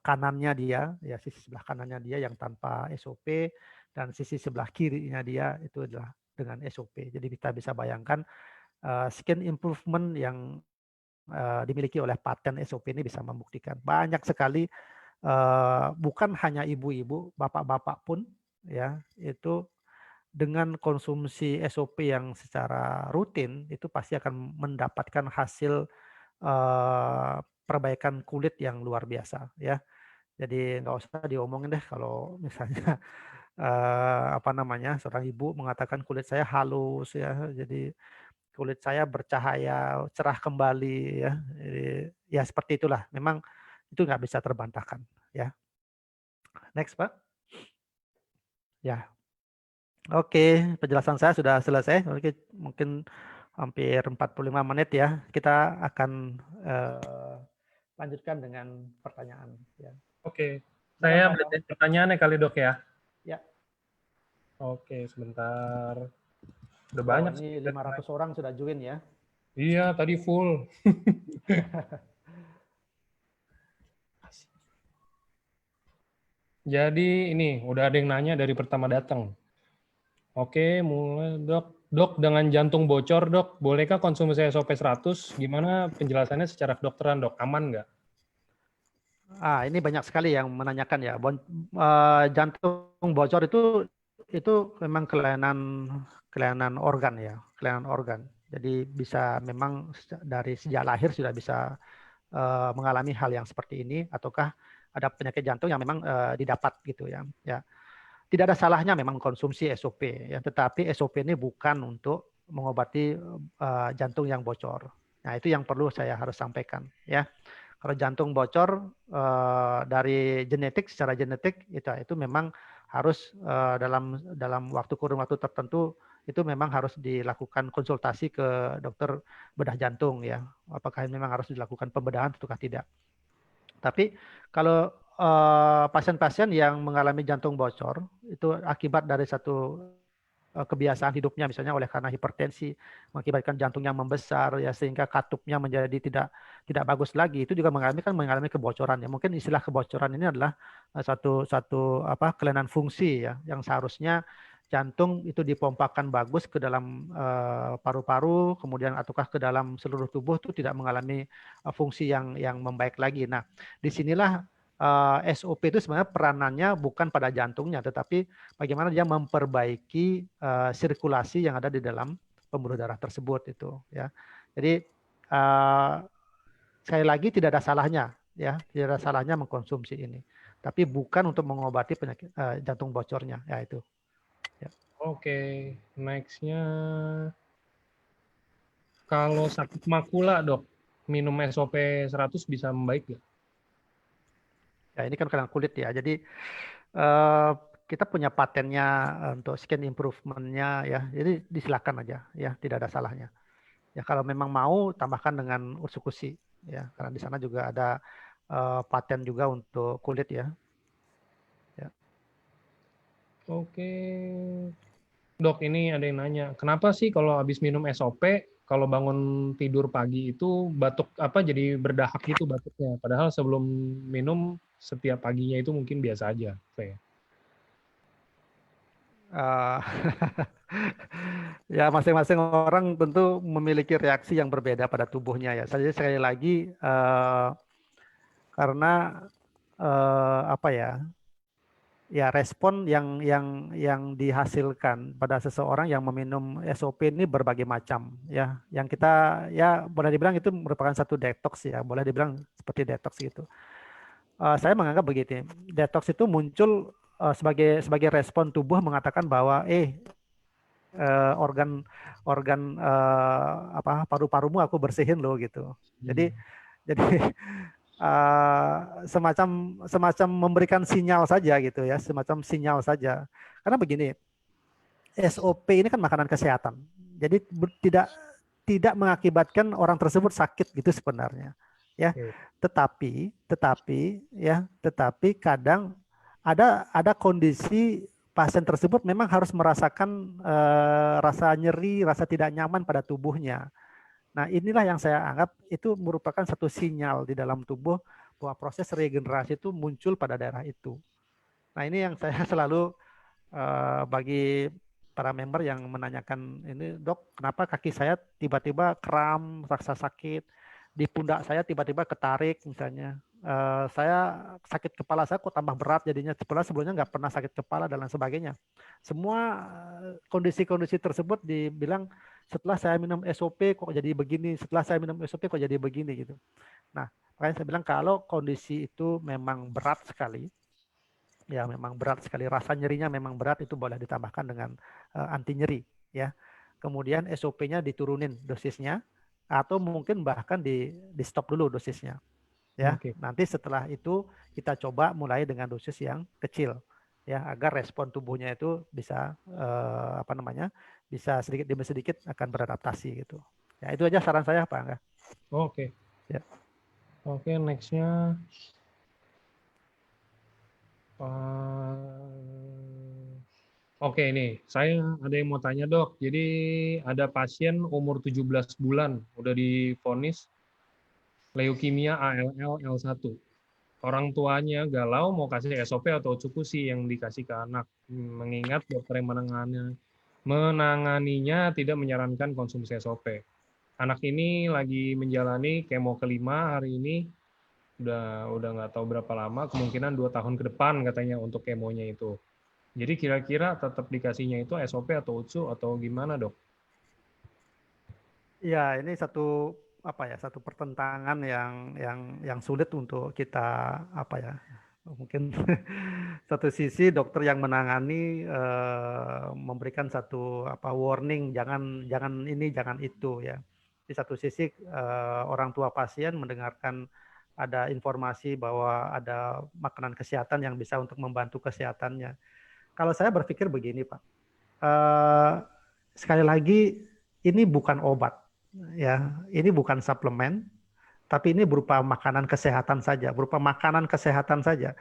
kanannya dia, ya sisi sebelah kanannya dia yang tanpa SOP, dan sisi sebelah kirinya dia itu adalah dengan SOP. Jadi kita bisa bayangkan skin improvement yang dimiliki oleh paten SOP ini bisa membuktikan banyak sekali, bukan hanya ibu-ibu, bapak-bapak pun ya itu dengan konsumsi SOP yang secara rutin itu pasti akan mendapatkan hasil perbaikan kulit yang luar biasa ya. Jadi nggak usah diomongin deh kalau misalnya apa namanya, seorang ibu mengatakan kulit saya halus ya, jadi kulit saya bercahaya cerah kembali ya. Jadi, ya seperti itulah. Memang itu nggak bisa terbantahkan ya. Next Pak. Ya. Oke, penjelasan saya sudah selesai. Oke, mungkin hampir 45 menit ya. Kita akan lanjutkan dengan pertanyaan. Ya. Oke, Silakan saya Pak Dong. bacain pertanyaannya kali dok ya. Ya. Oke, sebentar. Udah Oh, banyak sih. ini 500 orang sudah join ya. Iya, tadi full. Jadi ini udah ada yang nanya dari pertama datang. Oke, mulai dok. Dok, dengan jantung bocor dok, bolehkah konsumsi SOP 100? Gimana penjelasannya secara kedokteran dok? Aman nggak? Ini banyak sekali yang menanyakan ya. Jantung bocor itu memang kelainan organ ya, kelainan organ. Jadi bisa memang dari sejak lahir sudah bisa mengalami hal yang seperti ini, ataukah ada penyakit jantung yang memang didapat gitu ya. Ya, tidak ada salahnya memang konsumsi SOP ya, tetapi SOP ini bukan untuk mengobati jantung yang bocor. Nah, itu yang perlu saya harus sampaikan ya. Kalau jantung bocor dari genetik, secara genetik itu memang harus dalam kurun waktu tertentu itu memang harus dilakukan konsultasi ke dokter bedah jantung ya. Apakah memang harus dilakukan pembedahan ataukah tidak. Tapi kalau pasien-pasien yang mengalami jantung bocor itu akibat dari satu kebiasaan hidupnya, misalnya oleh karena hipertensi mengakibatkan jantungnya membesar ya, sehingga katupnya menjadi tidak bagus lagi, itu juga mengalami kebocoran ya. Mungkin istilah kebocoran ini adalah satu kelainan fungsi ya, yang seharusnya jantung itu dipompakan bagus ke dalam paru-paru, kemudian ataukah ke dalam seluruh tubuh itu tidak mengalami fungsi yang membaik lagi. Nah, disinilah SOP itu sebenarnya peranannya bukan pada jantungnya, tetapi bagaimana dia memperbaiki sirkulasi yang ada di dalam pembuluh darah tersebut itu ya. Jadi sekali lagi tidak ada salahnya ya, tidak ada salahnya mengkonsumsi ini, tapi bukan untuk mengobati penyakit jantung bocornya ya itu. Ya. Oke, nextnya kalau sakit makula dok, minum SOP 100 bisa membaik nggak? Ya, ini kan kelainan kulit ya. Jadi eh, kita punya patennya untuk skin improvement-nya ya. Jadi disilakan aja ya, tidak ada salahnya. Ya kalau memang mau tambahkan dengan ursikusi ya, karena di sana juga ada paten juga untuk kulit ya. Ya. Oke, dok ini ada yang nanya, kenapa sih kalau habis minum SOP, kalau bangun tidur pagi itu batuk apa jadi berdahak gitu batuknya, padahal sebelum minum setiap paginya itu mungkin biasa aja, saya. Eh, ya masing-masing orang tentu memiliki reaksi yang berbeda pada tubuhnya ya. Jadi sekali lagi karena apa ya? Ya respon yang dihasilkan pada seseorang yang meminum SOP ini berbagai macam ya. Yang kita ya boleh dibilang itu merupakan satu detox ya, boleh dibilang seperti detox gitu. Saya menganggap begitu. Detox itu muncul sebagai respon tubuh mengatakan bahwa organ organ paru-parumu aku bersihin loh gitu. Jadi jadi semacam semacam memberikan sinyal saja gitu ya, semacam sinyal saja. Karena begini, SOP ini kan makanan kesehatan. Jadi tidak mengakibatkan orang tersebut sakit gitu sebenarnya. Ya. Oke. Tetapi kadang ada kondisi pasien tersebut memang harus merasakan rasa nyeri, rasa tidak nyaman pada tubuhnya. Nah, inilah yang saya anggap itu merupakan satu sinyal di dalam tubuh bahwa proses regenerasi itu muncul pada daerah itu. Nah, ini yang saya selalu bagi para member yang menanyakan ini, dok, kenapa kaki saya tiba-tiba kram, rasa sakit, di pundak saya tiba-tiba ketarik misalnya. Saya sakit kepala saya kok tambah berat jadinya, sebelumnya nggak pernah sakit kepala dan lain sebagainya. Semua kondisi-kondisi tersebut dibilang setelah saya minum SOP kok jadi begini, setelah saya minum SOP kok jadi begini gitu. Nah, makanya saya bilang kalau kondisi itu memang berat sekali, ya memang berat sekali, rasa nyerinya memang berat, itu boleh ditambahkan dengan anti nyeri ya. Kemudian SOP-nya diturunin dosisnya atau mungkin bahkan di stop dulu dosisnya ya. Oke. Nanti setelah itu kita coba mulai dengan dosis yang kecil ya, agar respon tubuhnya itu bisa apa namanya, bisa sedikit demi sedikit akan beradaptasi gitu. Ya, itu aja saran saya Pak Angga. Oke. Ya. Oke, nextnya oke, ini saya ada yang mau tanya dok. Jadi ada pasien umur 17 bulan udah divonis leukemia ALL L1. Orang tuanya galau mau kasih SOP atau cukusi yang dikasih ke anak. Mengingat dokter yang menanganinya tidak menyarankan konsumsi SOP. Anak ini lagi menjalani kemo kelima hari ini, udah nggak tahu berapa lama, kemungkinan 2 tahun ke depan katanya untuk kemonya itu. Jadi kira-kira tetap dikasihnya itu SOP atau UTSU atau gimana dok? Ya, ini satu apa ya, satu pertentangan yang sulit untuk kita apa ya, mungkin satu sisi dokter yang menangani memberikan satu apa warning, jangan jangan ini jangan itu ya. Di satu sisi orang tua pasien mendengarkan ada informasi bahwa ada makanan kesehatan yang bisa untuk membantu kesehatannya. Kalau saya berpikir begini Pak, eh, sekali lagi ini bukan obat ya, ini bukan suplemen, tapi ini berupa makanan kesehatan saja, berupa makanan kesehatan saja.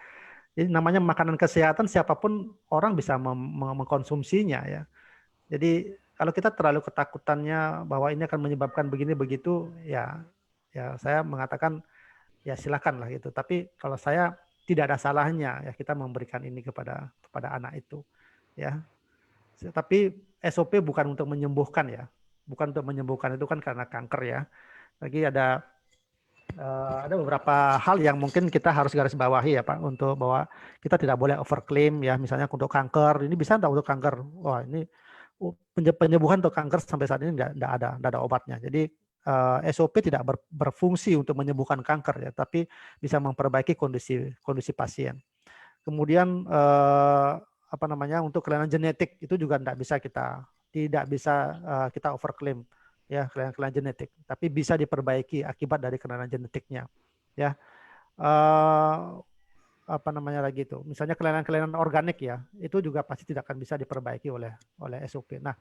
Jadi namanya makanan kesehatan siapapun orang bisa mengkonsumsinya ya. Jadi kalau kita terlalu ketakutannya bahwa ini akan menyebabkan begini begitu, ya ya saya mengatakan ya silakan lah gitu. Tapi kalau saya tidak ada salahnya ya kita memberikan ini kepada anak itu ya. Tapi SOP bukan untuk menyembuhkan ya, bukan untuk menyembuhkan, itu kan karena kanker ya. Lagi ada beberapa hal yang mungkin kita harus garis bawahi ya Pak, untuk bahwa kita tidak boleh overclaim ya, misalnya untuk kanker ini bisa enggak untuk kanker, wah ini penyembuhan untuk kanker sampai saat ini enggak ada obatnya. Jadi SOP tidak berfungsi untuk menyembuhkan kanker ya, tapi bisa memperbaiki kondisi pasien. Kemudian apa namanya, untuk kelainan genetik itu juga tidak bisa kita overclaim ya, kelainan genetik, tapi bisa diperbaiki akibat dari kelainan genetiknya ya. Apa namanya lagi itu, misalnya kelainan organik ya, itu juga pasti tidak akan bisa diperbaiki oleh SOP. Nah,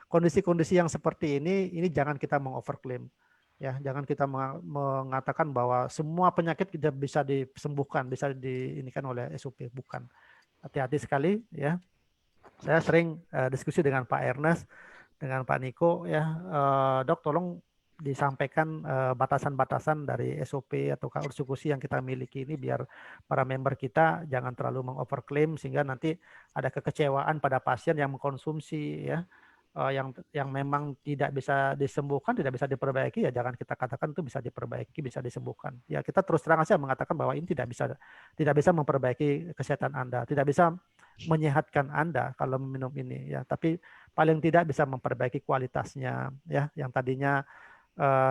kondisi-kondisi yang seperti ini jangan kita mengoverclaim ya, jangan kita mengatakan bahwa semua penyakit tidak bisa disembuhkan, bisa diinikan oleh SOP, bukan. Hati-hati sekali ya. Saya sering diskusi dengan Pak Ernest, dengan Pak Niko ya, dok tolong disampaikan batasan-batasan dari SOP atau eksekusi yang kita miliki ini biar para member kita jangan terlalu mengoverclaim sehingga nanti ada kekecewaan pada pasien yang mengkonsumsi ya, yang memang tidak bisa disembuhkan, tidak bisa diperbaiki, ya jangan kita katakan itu bisa diperbaiki, bisa disembuhkan. Ya kita terus terang saja mengatakan bahwa ini tidak bisa memperbaiki kesehatan Anda, tidak bisa menyehatkan Anda kalau meminum ini ya, tapi paling tidak bisa memperbaiki kualitasnya ya, yang tadinya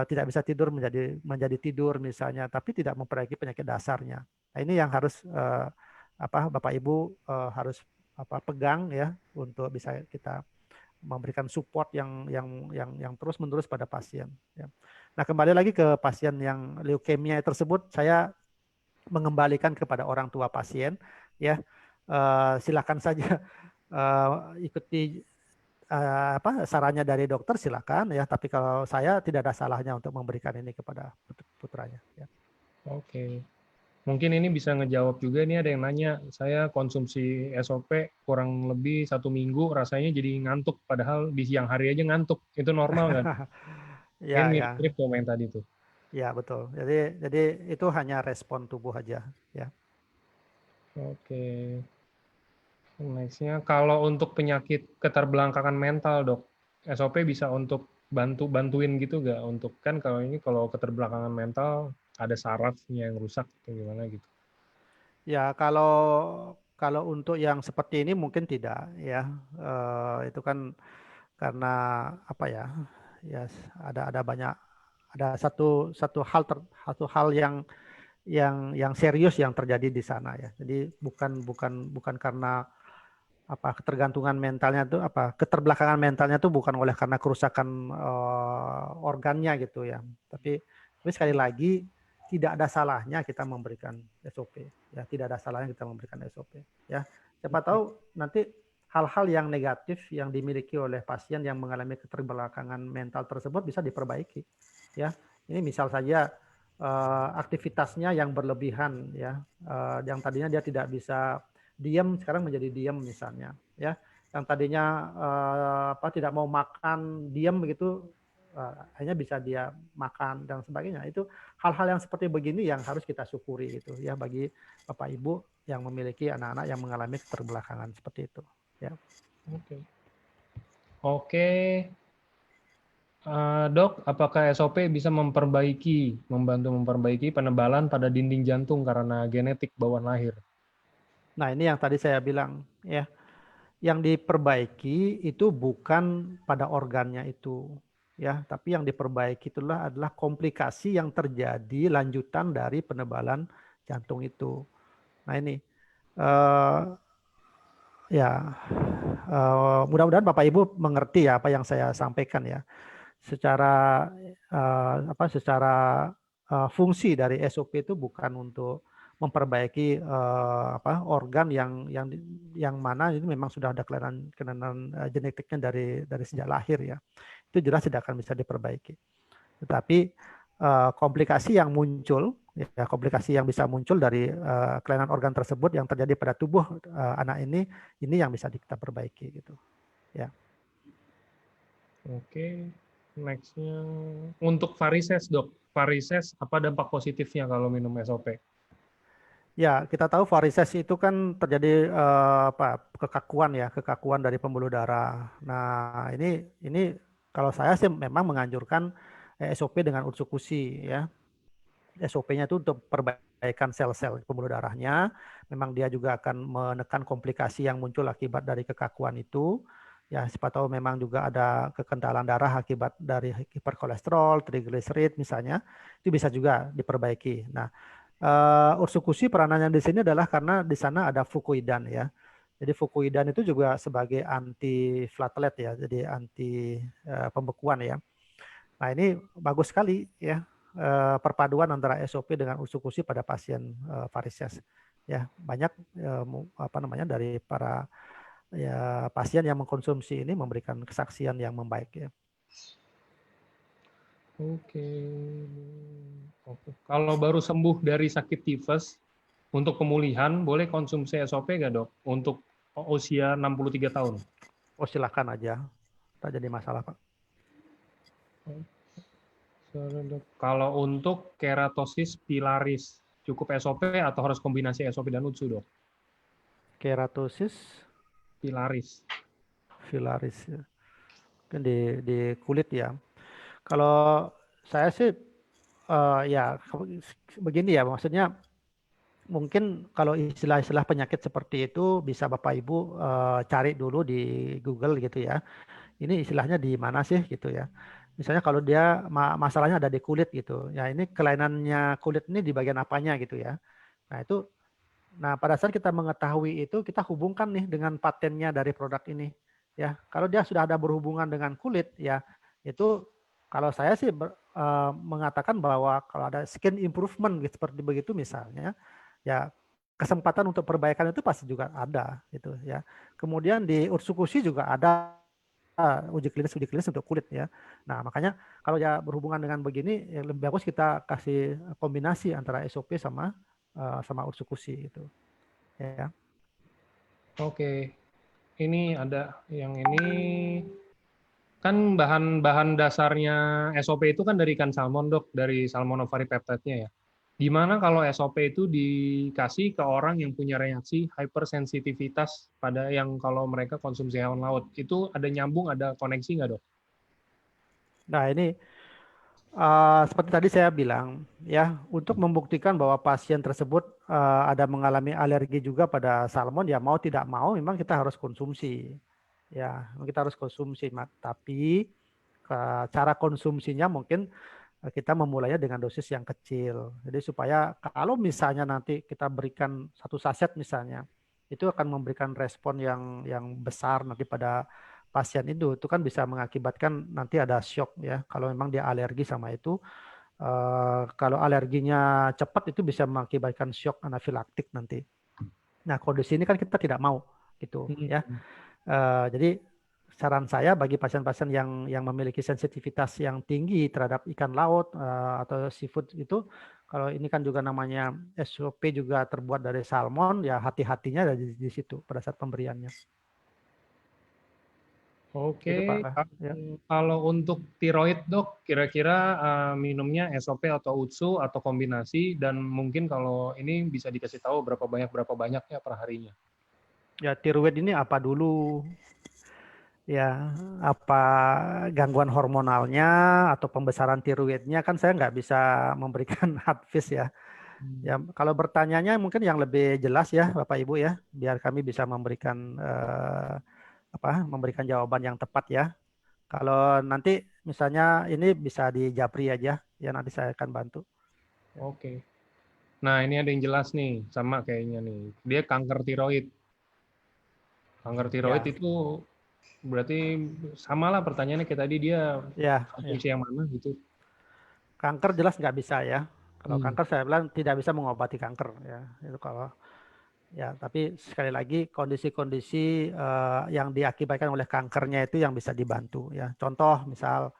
tidak bisa tidur menjadi tidur misalnya, tapi tidak memperbaiki penyakit dasarnya. Nah, ini yang harus Bapak Ibu harus pegang ya, untuk bisa kita memberikan support yang terus menerus pada pasien ya. Nah, kembali lagi ke pasien yang leukemia tersebut, saya mengembalikan kepada orang tua pasien ya. Silakan saja ikuti sarannya dari dokter, silakan ya, tapi kalau saya tidak ada salahnya untuk memberikan ini kepada putranya ya. Oke. Mungkin ini bisa ngejawab juga, ini ada yang nanya, saya konsumsi SOP kurang lebih 1 minggu, rasanya jadi ngantuk, padahal di siang hari aja ngantuk. Itu normal kan? Mungkin Ya, ya, mirip-mirip komen tadi tuh. ya betul. Jadi itu hanya respon tubuh aja, ya. Oke. Nextnya, kalau untuk penyakit keterbelakangan mental, dok, SOP bisa untuk bantuin gitu nggak? Untuk kan kalau ini kalau keterbelakangan mental ada sarafnya yang rusak atau gimana gitu. Ya, kalau untuk yang seperti ini mungkin tidak, ya. Itu kan karena apa ya? Ya, ada banyak, ada satu hal yang serius yang terjadi di sana, ya. Jadi bukan karena apa ketergantungan mentalnya tuh, apa keterbelakangan mentalnya tuh bukan oleh karena kerusakan organnya gitu ya. Tapi sekali lagi tidak ada salahnya kita memberikan SOP, ya. Tidak ada salahnya kita memberikan SOP, ya. Siapa tahu nanti hal-hal yang negatif yang dimiliki oleh pasien yang mengalami keterbelakangan mental tersebut bisa diperbaiki, ya. Ini misal saja aktivitasnya yang berlebihan, ya, yang tadinya dia tidak bisa diam sekarang menjadi diam misalnya, ya. Yang tadinya tidak mau makan, diam begitu, hanya bisa dia makan dan sebagainya. Itu hal-hal yang seperti begini yang harus kita syukuri gitu ya, bagi Bapak Ibu yang memiliki anak-anak yang mengalami keterbelakangan seperti itu, ya. Oke. Oke. Dok, apakah SOP bisa membantu memperbaiki penebalan pada dinding jantung karena genetik bawaan lahir? Nah, ini yang tadi saya bilang, ya. Yang diperbaiki itu bukan pada organnya itu, ya, tapi yang diperbaiki adalah komplikasi yang terjadi lanjutan dari penebalan jantung itu. Nah, ini uh, ya, mudah-mudahan Bapak Ibu mengerti ya apa yang saya sampaikan, ya. Secara fungsi dari SOP itu bukan untuk memperbaiki organ yang mana ini memang sudah ada kelainan genetiknya dari sejak lahir, ya. Itu jelas tidak akan bisa diperbaiki. Tetapi komplikasi yang muncul, ya, komplikasi yang bisa muncul dari kelainan organ tersebut yang terjadi pada tubuh anak ini yang bisa kita perbaiki gitu, ya. Oke. Nextnya, untuk varises, dok. Varises, apa dampak positifnya kalau minum SOP? Ya, kita tahu varises itu kan terjadi kekakuan dari pembuluh darah. Nah, ini kalau saya sih memang menganjurkan SOP dengan ursikusi, ya. SOP-nya itu untuk perbaikan sel-sel pembuluh darahnya. Memang dia juga akan menekan komplikasi yang muncul akibat dari kekakuan itu. Ya, siapa tahu memang juga ada kekentalan darah akibat dari hiperkolesterol, trigliserid misalnya. Itu bisa juga diperbaiki. Nah, ursikusi peranannya di sini adalah karena di sana ada fucoidan, ya. Jadi fucoidan itu juga sebagai anti platelet, ya, jadi anti pembekuan, ya. Nah, ini bagus sekali, ya, perpaduan antara SOP dengan ursikusi pada pasien varises. Ya, banyak dari para pasien yang mengkonsumsi ini memberikan kesaksian yang membaik, ya. Oke. Oke. Kalau baru sembuh dari sakit tifus, untuk pemulihan boleh konsumsi SOP nggak, dok? Untuk usia 63 tahun. Oh, silakan aja, tak jadi masalah, Pak. Kalau untuk keratosis pilaris, cukup SOP atau harus kombinasi SOP dan UTSU, dok? Keratosis Pilaris. pilaris, ya. Kan di kulit, ya. Kalau saya sih ya begini, ya, maksudnya mungkin kalau istilah-istilah penyakit seperti itu bisa Bapak Ibu cari dulu di Google gitu, ya. Ini istilahnya di mana sih gitu, ya. Misalnya kalau dia masalahnya ada di kulit gitu. Ya, ini kelainannya kulit ini di bagian apanya gitu, ya. Nah, pada saat kita mengetahui itu, kita hubungkan nih dengan patennya dari produk ini, ya. Kalau dia sudah ada berhubungan dengan kulit, ya, itu kalau saya sih mengatakan bahwa kalau ada skin improvement gitu, seperti begitu misalnya, ya, kesempatan untuk perbaikan itu pasti juga ada gitu, ya. Kemudian di ursikusi juga ada uji klinis untuk kulit, ya. Nah, makanya kalau ya berhubungan dengan begini, ya lebih bagus kita kasih kombinasi antara SOP sama sama Utsukushi gitu. Ya. Oke, ini ada yang ini kan bahan-bahan dasarnya SOP itu kan dari ikan salmon dok, dari salmon ovari peptide-nya ya. Gimana kalau SOP itu dikasih ke orang yang punya reaksi hypersensitivitas pada yang kalau mereka konsumsi hewan laut, itu ada nyambung, ada koneksi nggak dok? Nah ini seperti tadi saya bilang ya, untuk membuktikan bahwa pasien tersebut ada mengalami alergi juga pada salmon, ya mau tidak mau memang kita harus konsumsi. Ya, kita harus konsumsi, tapi cara konsumsinya mungkin kita memulainya dengan dosis yang kecil. Jadi supaya kalau misalnya nanti kita berikan satu saset misalnya, itu akan memberikan respon yang besar nanti pada pasien itu kan bisa mengakibatkan nanti ada shock ya. Kalau memang dia alergi sama itu, kalau alerginya cepat itu bisa mengakibatkan shock anafilaktik nanti. Nah, kondisi ini kan kita tidak mau gitu ya. Jadi saran saya bagi pasien-pasien yang memiliki sensitivitas yang tinggi terhadap ikan laut atau seafood itu, kalau ini kan juga namanya SOP juga terbuat dari salmon, ya hati-hatinya ada di situ pada saat pemberiannya. Itu Pak. Oke, Ya. kalau untuk tiroid dok, kira-kira minumnya SOP atau UTSU atau kombinasi, dan mungkin kalau ini bisa dikasih tahu berapa banyaknya per harinya. Ya, tiroid ini apa dulu? Ya, apa gangguan hormonalnya atau pembesaran tiroidnya, kan saya nggak bisa memberikan advice ya. Ya, kalau bertanyanya mungkin yang lebih jelas ya Bapak Ibu ya, biar kami bisa memberikan memberikan jawaban yang tepat ya. Kalau nanti misalnya ini bisa di Japri aja, ya nanti saya akan bantu. Oke. Nah, ini ada yang jelas nih, sama kayaknya nih. Dia kanker tiroid. Kanker tiroid Ya, itu berarti samalah pertanyaannya kayak tadi, dia ya. konsumsi yang mana gitu. Kanker jelas nggak bisa ya. Kalau Hmm. kanker saya bilang tidak bisa mengobati kanker ya. Itu kalau ya, tapi sekali lagi kondisi-kondisi yang diakibatkan oleh kankernya itu yang bisa dibantu ya. Contoh misal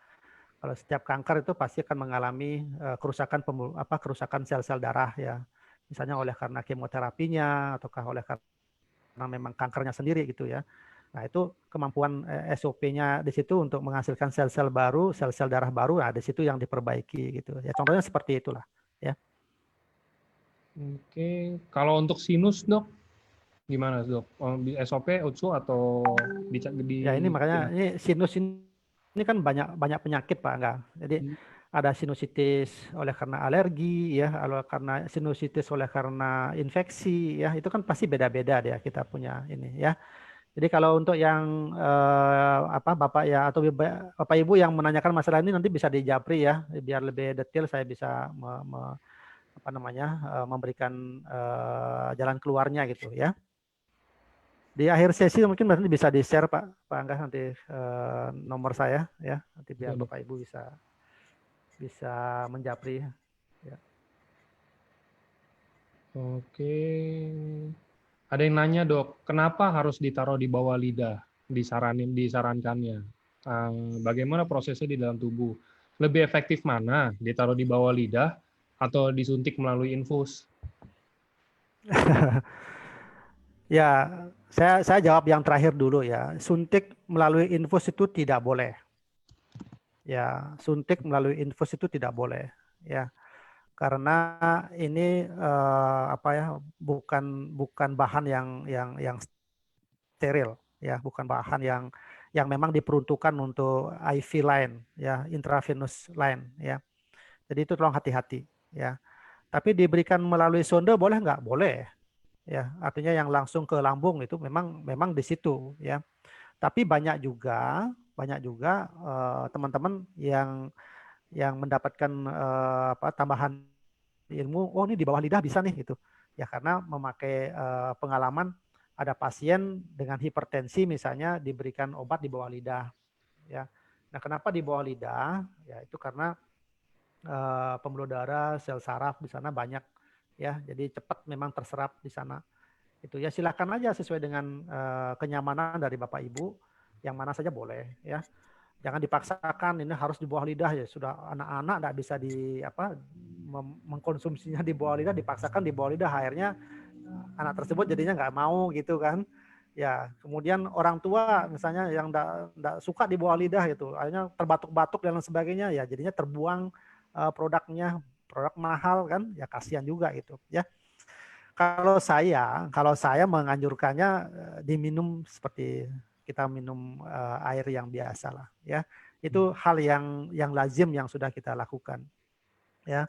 kalau setiap kanker itu pasti akan mengalami kerusakan sel-sel darah ya. Misalnya oleh karena kemoterapinya ataukah oleh karena memang kankernya sendiri gitu ya. Nah, itu kemampuan SOP-nya di situ untuk menghasilkan sel-sel baru, sel-sel darah baru, nah di situ yang diperbaiki gitu. Ya, contohnya seperti itulah ya. Oke, kalau untuk sinus dok, gimana dok? SOP, UTSU atau Ya, ini makanya kombinasi? ini sinus ini kan banyak banyak penyakit Pak, enggak. Jadi ada sinusitis oleh karena alergi ya, karena sinusitis oleh karena infeksi ya, itu kan pasti beda-beda ya kita punya ini ya. Jadi kalau untuk yang Bapak ya atau Bapak Ibu yang menanyakan masalah ini nanti bisa di Japri ya, biar lebih detail saya bisa memberikan jalan keluarnya gitu ya. Di akhir sesi mungkin nanti bisa di-share Pak Angga nanti nomor saya ya, nanti biar Ya, dok. Bapak Ibu bisa menjapri ya. Oke. Ada yang nanya dok, kenapa harus ditaruh di bawah lidah? Disarankannya. Bagaimana prosesnya di dalam tubuh? Lebih efektif mana? Ditaruh di bawah lidah atau disuntik melalui infus? Ya, saya jawab yang terakhir dulu ya. Suntik melalui infus itu tidak boleh. Ya, suntik melalui infus itu tidak boleh. Ya, karena ini bukan bahan yang steril ya, bukan bahan yang memang diperuntukkan untuk IV line ya, intravenous line ya. Jadi itu tolong hati-hati ya. Tapi diberikan melalui sonde boleh nggak? Boleh ya. Artinya yang langsung ke lambung itu memang di situ ya. Tapi banyak juga teman-teman yang mendapatkan tambahan ilmu, oh ini di bawah lidah bisa nih gitu. Ya karena memakai pengalaman ada pasien dengan hipertensi misalnya diberikan obat di bawah lidah ya. Nah, kenapa di bawah lidah? Ya itu karena pembuluh darah, sel saraf di sana banyak ya. Jadi cepat memang terserap di sana. Itu ya, silakan aja sesuai dengan kenyamanan dari Bapak Ibu, yang mana saja boleh ya. Jangan dipaksakan ini harus di bawah lidah ya. Sudah anak-anak tidak bisa mengkonsumsinya di bawah lidah, dipaksakan di bawah lidah, akhirnya anak tersebut jadinya nggak mau gitu kan. Ya, kemudian orang tua misalnya yang nggak suka di bawah lidah gitu, akhirnya terbatuk-batuk dan lain sebagainya, ya jadinya terbuang produknya, produk mahal kan, ya kasihan juga gitu ya. Kalau saya menganjurkannya diminum seperti kita minum air yang biasa lah ya. Itu hal yang lazim yang sudah kita lakukan ya.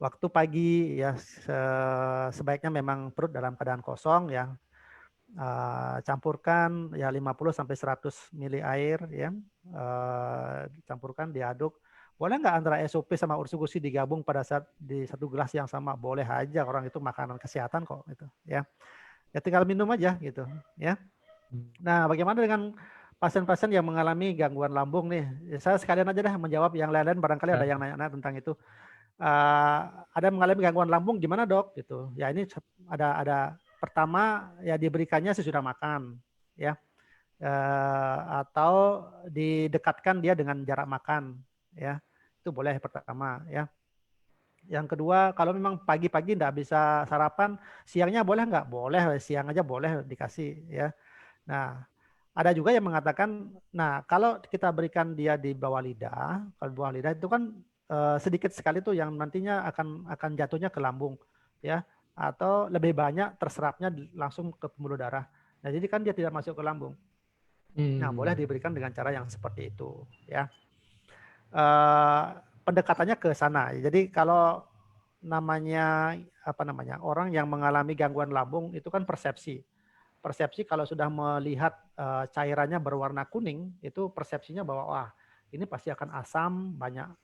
Waktu pagi ya sebaiknya memang perut dalam keadaan kosong ya. Campurkan ya 50 sampai 100 ml air ya. Campurkan, diaduk. Boleh nggak antara SOP sama ursukusi digabung pada saat di satu gelas yang sama? Boleh aja, orang itu makanan kesehatan kok gitu ya. Ya tinggal minum aja gitu ya. Nah, bagaimana dengan pasien-pasien yang mengalami gangguan lambung nih? Ya, saya sekalian aja dah menjawab, yang lain-lain barangkali ada yang nanya tentang itu. Ada mengalami gangguan lambung gimana dok? Gitu. Ya ini ada pertama ya diberikannya sesudah makan ya. Atau didekatkan dia dengan jarak makan ya. Itu boleh pertama ya. Yang kedua, kalau memang pagi-pagi tidak bisa sarapan, siangnya boleh nggak? Boleh, siang aja boleh dikasih ya. Nah, ada juga yang mengatakan, nah kalau kita berikan dia di bawah lidah, kalau di bawah lidah itu kan sedikit sekali tuh yang nantinya akan jatuhnya ke lambung ya, atau lebih banyak terserapnya langsung ke pembuluh darah. Nah, jadi kan dia tidak masuk ke lambung. Nah, boleh diberikan dengan cara yang seperti itu ya. Pendekatannya ke sana. Jadi kalau namanya orang yang mengalami gangguan lambung itu kan persepsi. Persepsi kalau sudah melihat cairannya berwarna kuning, itu persepsinya bahwa wah ini pasti akan asam,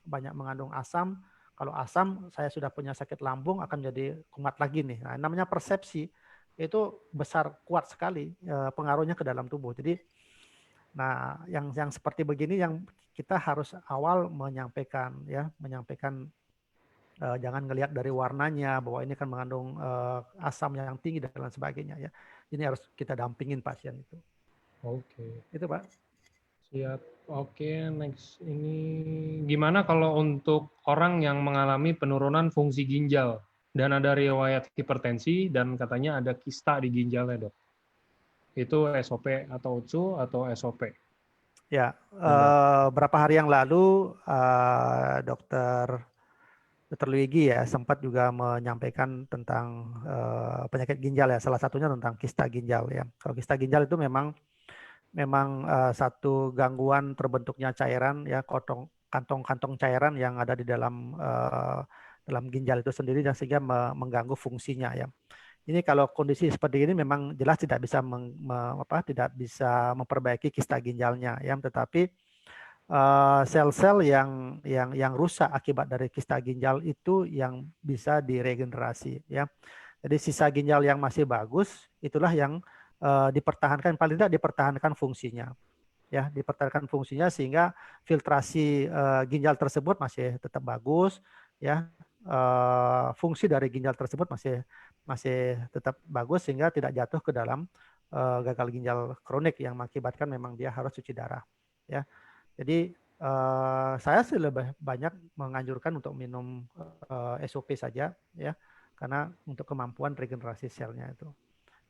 banyak mengandung asam. Kalau asam saya sudah punya sakit lambung, akan jadi kumat lagi nih. Nah, namanya persepsi itu besar, kuat sekali pengaruhnya ke dalam tubuh. Jadi nah, yang seperti begini yang kita harus awal menyampaikan jangan ngelihat dari warnanya bahwa ini kan mengandung asam yang tinggi dan lain sebagainya ya. Ini harus kita dampingin pasien itu. Oke. Itu Pak. Siap. Oke, next ini gimana kalau untuk orang yang mengalami penurunan fungsi ginjal dan ada riwayat hipertensi dan katanya ada kista di ginjalnya, Dok? Itu SOP atau UTSU atau SOP? Ya, berapa hari yang lalu dokter Luigi ya sempat juga menyampaikan tentang penyakit ginjal ya, salah satunya tentang kista ginjal ya. Kalau kista ginjal itu memang satu gangguan terbentuknya cairan ya, kantong-kantong cairan yang ada di dalam ginjal itu sendiri, dan sehingga mengganggu fungsinya ya. Ini kalau kondisi seperti ini memang jelas tidak bisa tidak bisa memperbaiki kista ginjalnya ya, tetapi sel-sel yang rusak akibat dari kista ginjal itu yang bisa diregenerasi ya. Jadi sisa ginjal yang masih bagus itulah yang dipertahankan, paling tidak dipertahankan fungsinya ya, dipertahankan fungsinya sehingga filtrasi ginjal tersebut masih tetap bagus ya. Fungsi dari ginjal tersebut masih tetap bagus sehingga tidak jatuh ke dalam gagal ginjal kronik yang mengakibatkan memang dia harus cuci darah ya. Jadi saya sih lebih banyak menganjurkan untuk minum SOP saja ya, karena untuk kemampuan regenerasi selnya itu.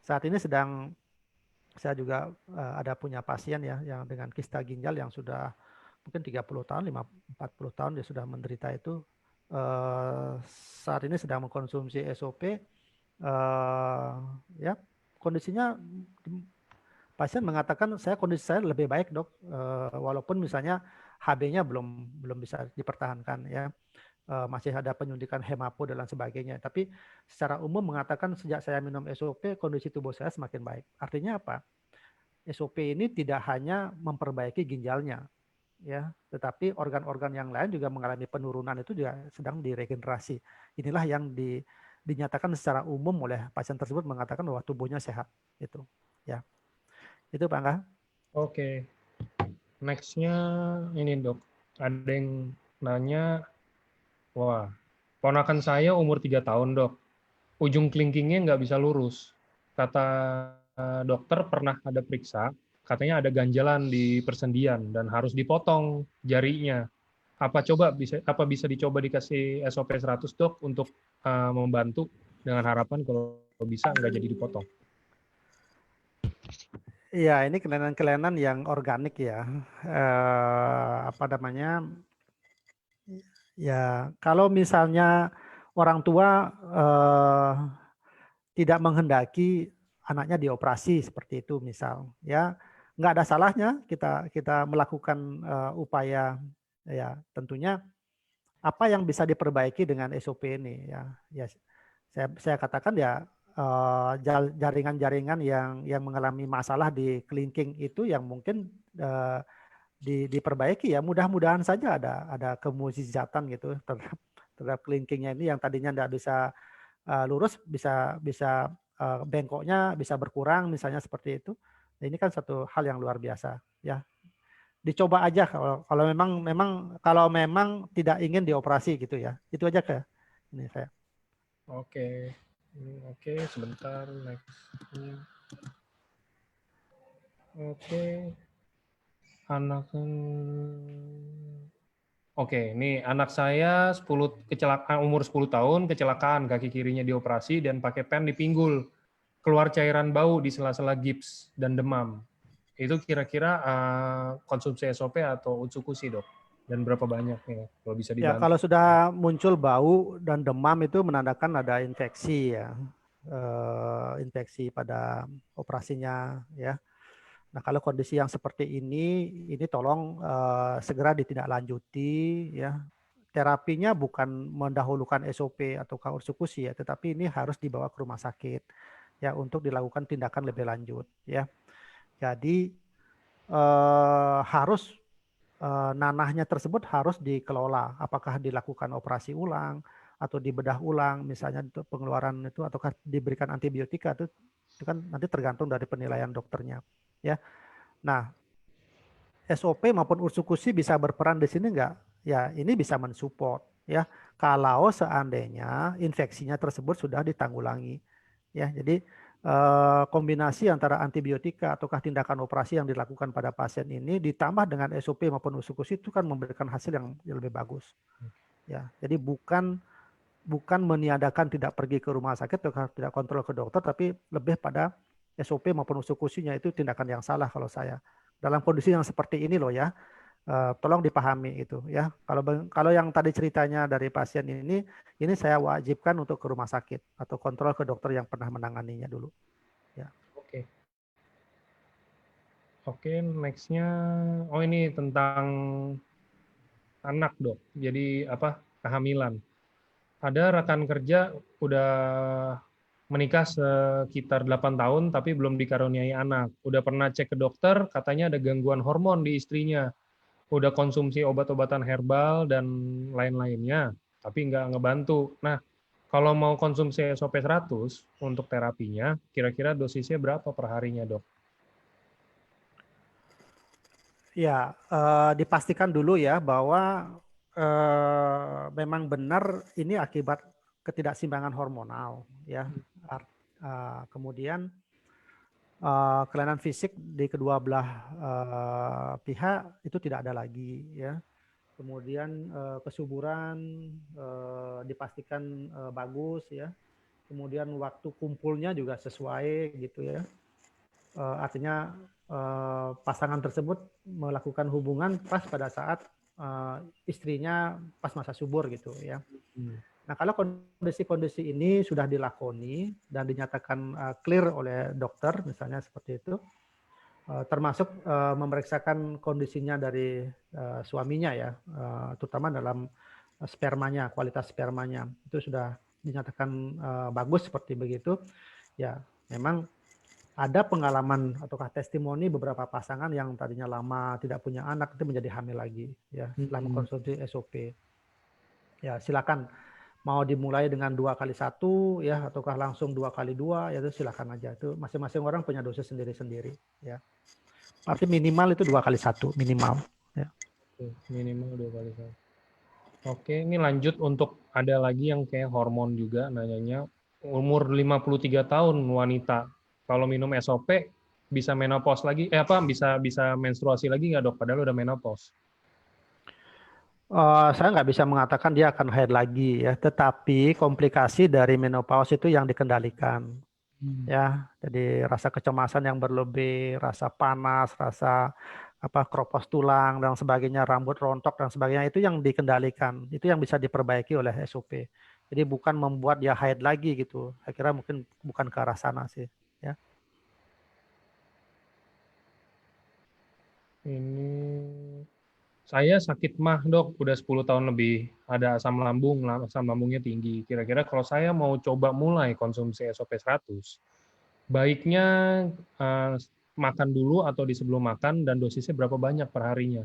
Saat ini saya juga ada punya pasien ya yang dengan kista ginjal yang sudah mungkin 30 tahun, 40 tahun dia sudah menderita itu. Saat ini sedang mengkonsumsi SOP, ya kondisinya pasien mengatakan kondisi saya lebih baik dok, walaupun misalnya HB-nya belum bisa dipertahankan ya, masih ada penyuntikan hemapo dan lain sebagainya. Tapi secara umum mengatakan sejak saya minum SOP kondisi tubuh saya semakin baik. Artinya apa? SOP ini tidak hanya memperbaiki ginjalnya ya, tetapi organ-organ yang lain juga mengalami penurunan, itu juga sedang diregenerasi. Inilah yang dinyatakan secara umum oleh pasien tersebut, mengatakan bahwa tubuhnya sehat itu ya. Itu Pak Angga. Oke. Next-nya ini dok, ada yang nanya, wah, ponakan saya umur 3 tahun dok, ujung kelingkingnya nggak bisa lurus. Kata dokter pernah ada periksa, katanya ada ganjalan di persendian dan harus dipotong jarinya. Apa bisa dicoba dikasih SOP 100 dok untuk membantu dengan harapan kalau bisa nggak jadi dipotong. Iya, ini kelainan-kelainan yang organik ya. Apa namanya? Ya, kalau misalnya orang tua tidak menghendaki anaknya dioperasi seperti itu, misal, ya nggak ada salahnya kita melakukan upaya, ya tentunya apa yang bisa diperbaiki dengan SOP ini, ya saya katakan ya jaringan-jaringan yang mengalami masalah di kelingking itu yang mungkin diperbaiki ya, mudah-mudahan saja ada kemujizatan gitu terhadap kelingkingnya ini yang tadinya tidak bisa lurus, bisa bengkoknya bisa berkurang misalnya seperti itu. Nah, ini kan satu hal yang luar biasa ya. Dicoba aja kalau memang tidak ingin dioperasi gitu ya. Itu aja kayak ini saya. Oke. Oke, sebentar next. Oke. Anak Oke, ini anak saya umur 10 tahun, kecelakaan, kaki kirinya dioperasi dan pakai pen di pinggul. Keluar cairan bau di sela-sela gips dan demam. Itu kira-kira konsumsi SOP atau Utsukushi, Dok? Dan berapa banyak nih, kalau bisa Ya, dibantu? kalau sudah muncul bau dan demam itu menandakan ada infeksi ya. Infeksi pada operasinya ya. Nah, kalau kondisi yang seperti ini tolong segera ditindaklanjuti ya. Terapinya bukan mendahulukan SOP atau Utsukushi ya, tetapi ini harus dibawa ke rumah sakit ya untuk dilakukan tindakan lebih lanjut ya. Jadi harus nanahnya tersebut harus dikelola, apakah dilakukan operasi ulang atau dibedah ulang misalnya untuk pengeluaran itu ataukah diberikan antibiotika itu kan nanti tergantung dari penilaian dokternya ya. Nah, SOP maupun Utsukushi bisa berperan di sini enggak? Ya, ini bisa mensupport ya. Kalau seandainya infeksinya tersebut sudah ditanggulangi ya. Jadi kombinasi antara antibiotika ataukah tindakan operasi yang dilakukan pada pasien ini ditambah dengan SOP maupun Utsukushi itu kan memberikan hasil yang lebih bagus. Ya, jadi bukan meniadakan tidak pergi ke rumah sakit atau tidak kontrol ke dokter, tapi lebih pada SOP maupun Utsukushi-nya itu tindakan yang salah kalau saya. Dalam kondisi yang seperti ini loh ya, tolong dipahami itu ya. Kalau yang tadi ceritanya dari pasien ini saya wajibkan untuk ke rumah sakit atau kontrol ke dokter yang pernah menanganinya dulu. Ya. Oke. Oke, nextnya, oh ini tentang anak, Dok. Jadi kehamilan. Ada rekan kerja udah menikah sekitar 8 tahun tapi belum dikaruniai anak. Udah pernah cek ke dokter, katanya ada gangguan hormon di istrinya. Udah konsumsi obat-obatan herbal dan lain-lainnya, tapi nggak ngebantu. Nah, kalau mau konsumsi SOP 100 untuk terapinya, kira-kira dosisnya berapa per harinya, Dok? Ya, dipastikan dulu ya bahwa memang benar ini akibat ketidakseimbangan hormonal ya. Kemudian kelainan fisik di kedua belah pihak itu tidak ada lagi ya. Kemudian kesuburan dipastikan bagus ya. Kemudian waktu kumpulnya juga sesuai gitu ya. Artinya pasangan tersebut melakukan hubungan pas pada saat istrinya pas masa subur gitu ya. Nah, kalau kondisi-kondisi ini sudah dilakoni dan dinyatakan clear oleh dokter misalnya seperti itu, termasuk memeriksakan kondisinya dari suaminya ya, terutama dalam spermanya, kualitas spermanya itu sudah dinyatakan bagus seperti begitu, ya memang ada pengalaman ataukah testimoni beberapa pasangan yang tadinya lama tidak punya anak itu menjadi hamil lagi ya setelah mengkonsumsi SOP. Ya silakan mau dimulai dengan 2x1 ya ataukah langsung 2x2 ya itu silakan aja, itu masing-masing orang punya dosis sendiri-sendiri ya. Arti minimal itu 2x1 minimal ya. Minimal 2x1. Oke, ini lanjut untuk ada lagi yang kayak hormon juga nanyanya, umur 53 tahun wanita. Kalau minum SOP bisa menopause lagi, bisa menstruasi lagi nggak dok? Padahal udah menopause. Saya nggak bisa mengatakan dia akan haid lagi ya, tetapi komplikasi dari menopause itu yang dikendalikan ya. Jadi rasa kecemasan yang berlebih, rasa panas, rasa kropos tulang dan sebagainya, rambut rontok dan sebagainya itu yang dikendalikan, itu yang bisa diperbaiki oleh SOP. Jadi bukan membuat dia haid lagi gitu. Saya kira mungkin bukan ke arah sana sih ya. Ini saya sakit mah dok, udah 10 tahun lebih, ada asam lambung, asam lambungnya tinggi. Kira-kira kalau saya mau coba mulai konsumsi SOP 100, baiknya eh, makan dulu atau di sebelum makan dan dosisnya berapa banyak per harinya?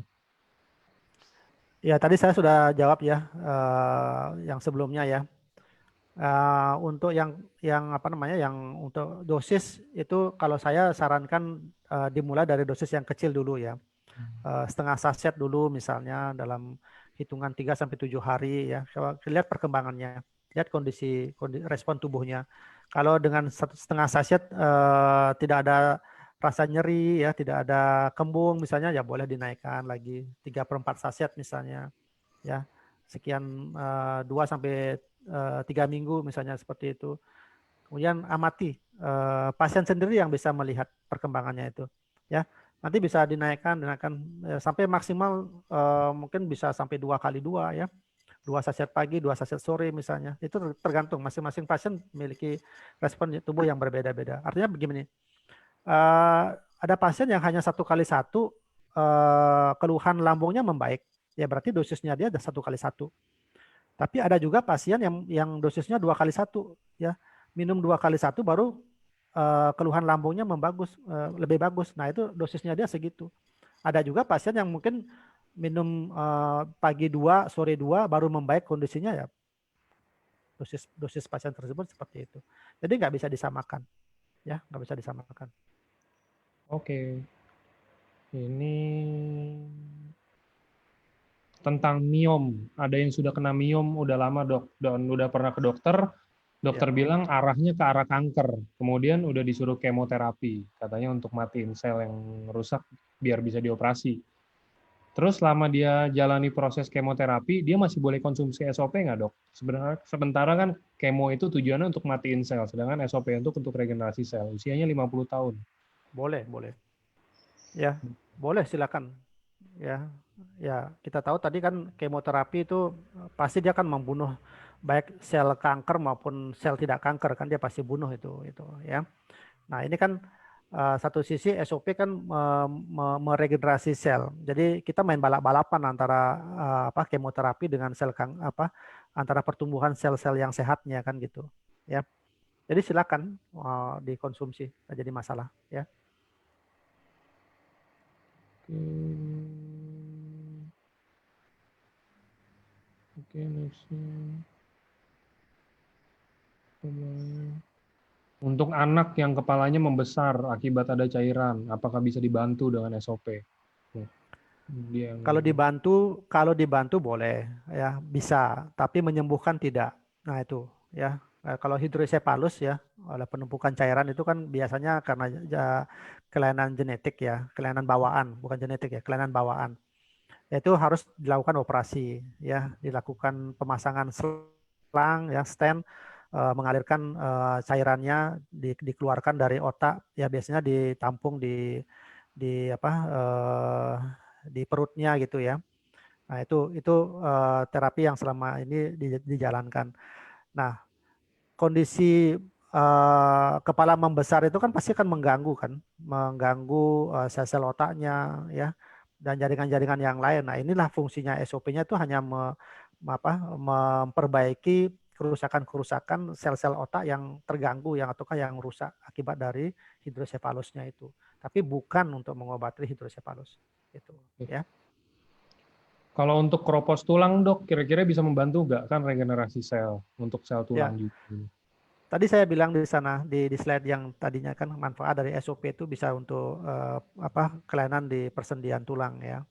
Ya tadi saya sudah jawab ya yang sebelumnya ya. Untuk yang apa namanya yang untuk dosis itu kalau saya sarankan dimulai dari dosis yang kecil dulu ya. Setengah saset dulu misalnya dalam hitungan 3 sampai 7 hari ya. Coba lihat perkembangannya, lihat kondisi respon tubuhnya. Kalau dengan setengah saset tidak ada rasa nyeri ya, tidak ada kembung misalnya ya boleh dinaikkan lagi 3/4 saset misalnya ya. Sekian 2 sampai 3 minggu misalnya seperti itu. Kemudian amati pasien sendiri yang bisa melihat perkembangannya itu ya. Nanti bisa dinaikkan sampai maksimal mungkin bisa sampai 2 kali 2 ya. 2 saset pagi, 2 saset sore misalnya. Itu tergantung masing-masing pasien memiliki respon tubuh yang berbeda-beda. Artinya begini, ada pasien yang hanya 1 kali 1 keluhan lambungnya membaik. Ya berarti dosisnya dia ada 1 kali 1. Tapi ada juga pasien yang dosisnya 2 kali 1 ya. Minum 2 kali 1 baru keluhan lambungnya lebih bagus. Nah itu dosisnya dia segitu. Ada juga pasien yang mungkin minum pagi 2, sore 2 baru membaik kondisinya ya. Dosis pasien tersebut seperti itu. Jadi nggak bisa disamakan, ya nggak bisa disamakan. Oke, ini tentang miom. Ada yang sudah kena miom udah lama dok, dan udah pernah ke dokter. Dokter Ya. bilang arahnya ke arah kanker. Kemudian udah disuruh kemoterapi, katanya untuk matiin sel yang rusak biar bisa dioperasi. Terus selama dia jalani proses kemoterapi, dia masih boleh konsumsi SOP nggak dok? Sebenarnya sementara kan kemo itu tujuannya untuk matiin sel, sedangkan SOP untuk regenerasi sel. Usianya 50 tahun. Boleh. Ya, boleh silakan. Ya, ya kita tahu tadi kan kemoterapi itu pasti dia akan membunuh baik sel kanker maupun sel tidak kanker kan dia pasti bunuh itu ya. Nah ini kan satu sisi SOP kan meregenerasi sel. Jadi kita main balap-balapan antara kemoterapi dengan antara pertumbuhan sel-sel yang sehatnya kan gitu ya. Jadi silakan dikonsumsi, nggak jadi masalah ya. Oke, nextnya. Untuk anak yang kepalanya membesar akibat ada cairan, apakah bisa dibantu dengan SOP? Dia Kalau dibantu boleh ya bisa, tapi menyembuhkan tidak. Nah itu ya. Kalau hidrosepalus ya oleh penumpukan cairan itu kan biasanya karena kelainan genetik ya, kelainan bawaan, bukan genetik ya, kelainan bawaan. Itu harus dilakukan operasi ya, dilakukan pemasangan selang ya, stent mengalirkan cairannya dikeluarkan dari otak ya biasanya ditampung di apa di perutnya gitu ya. Nah, itu terapi yang selama ini dijalankan. Nah, kondisi kepala membesar itu kan pasti akan mengganggu sel-sel otaknya ya dan jaringan-jaringan yang lain. Nah, inilah fungsinya SOP-nya itu hanya memperbaiki kerusakan-kerusakan sel-sel otak yang terganggu ataukah yang rusak akibat dari hidrosefalusnya itu. Tapi bukan untuk mengobati hidrosefalus itu ya. kalau untuk keropos tulang dok, kira-kira bisa membantu nggak kan regenerasi sel untuk sel Ya, tulang juga? tadi saya bilang di sana di slide yang tadinya kan manfaat dari SOP itu bisa untuk kelainan di persendian tulang ya.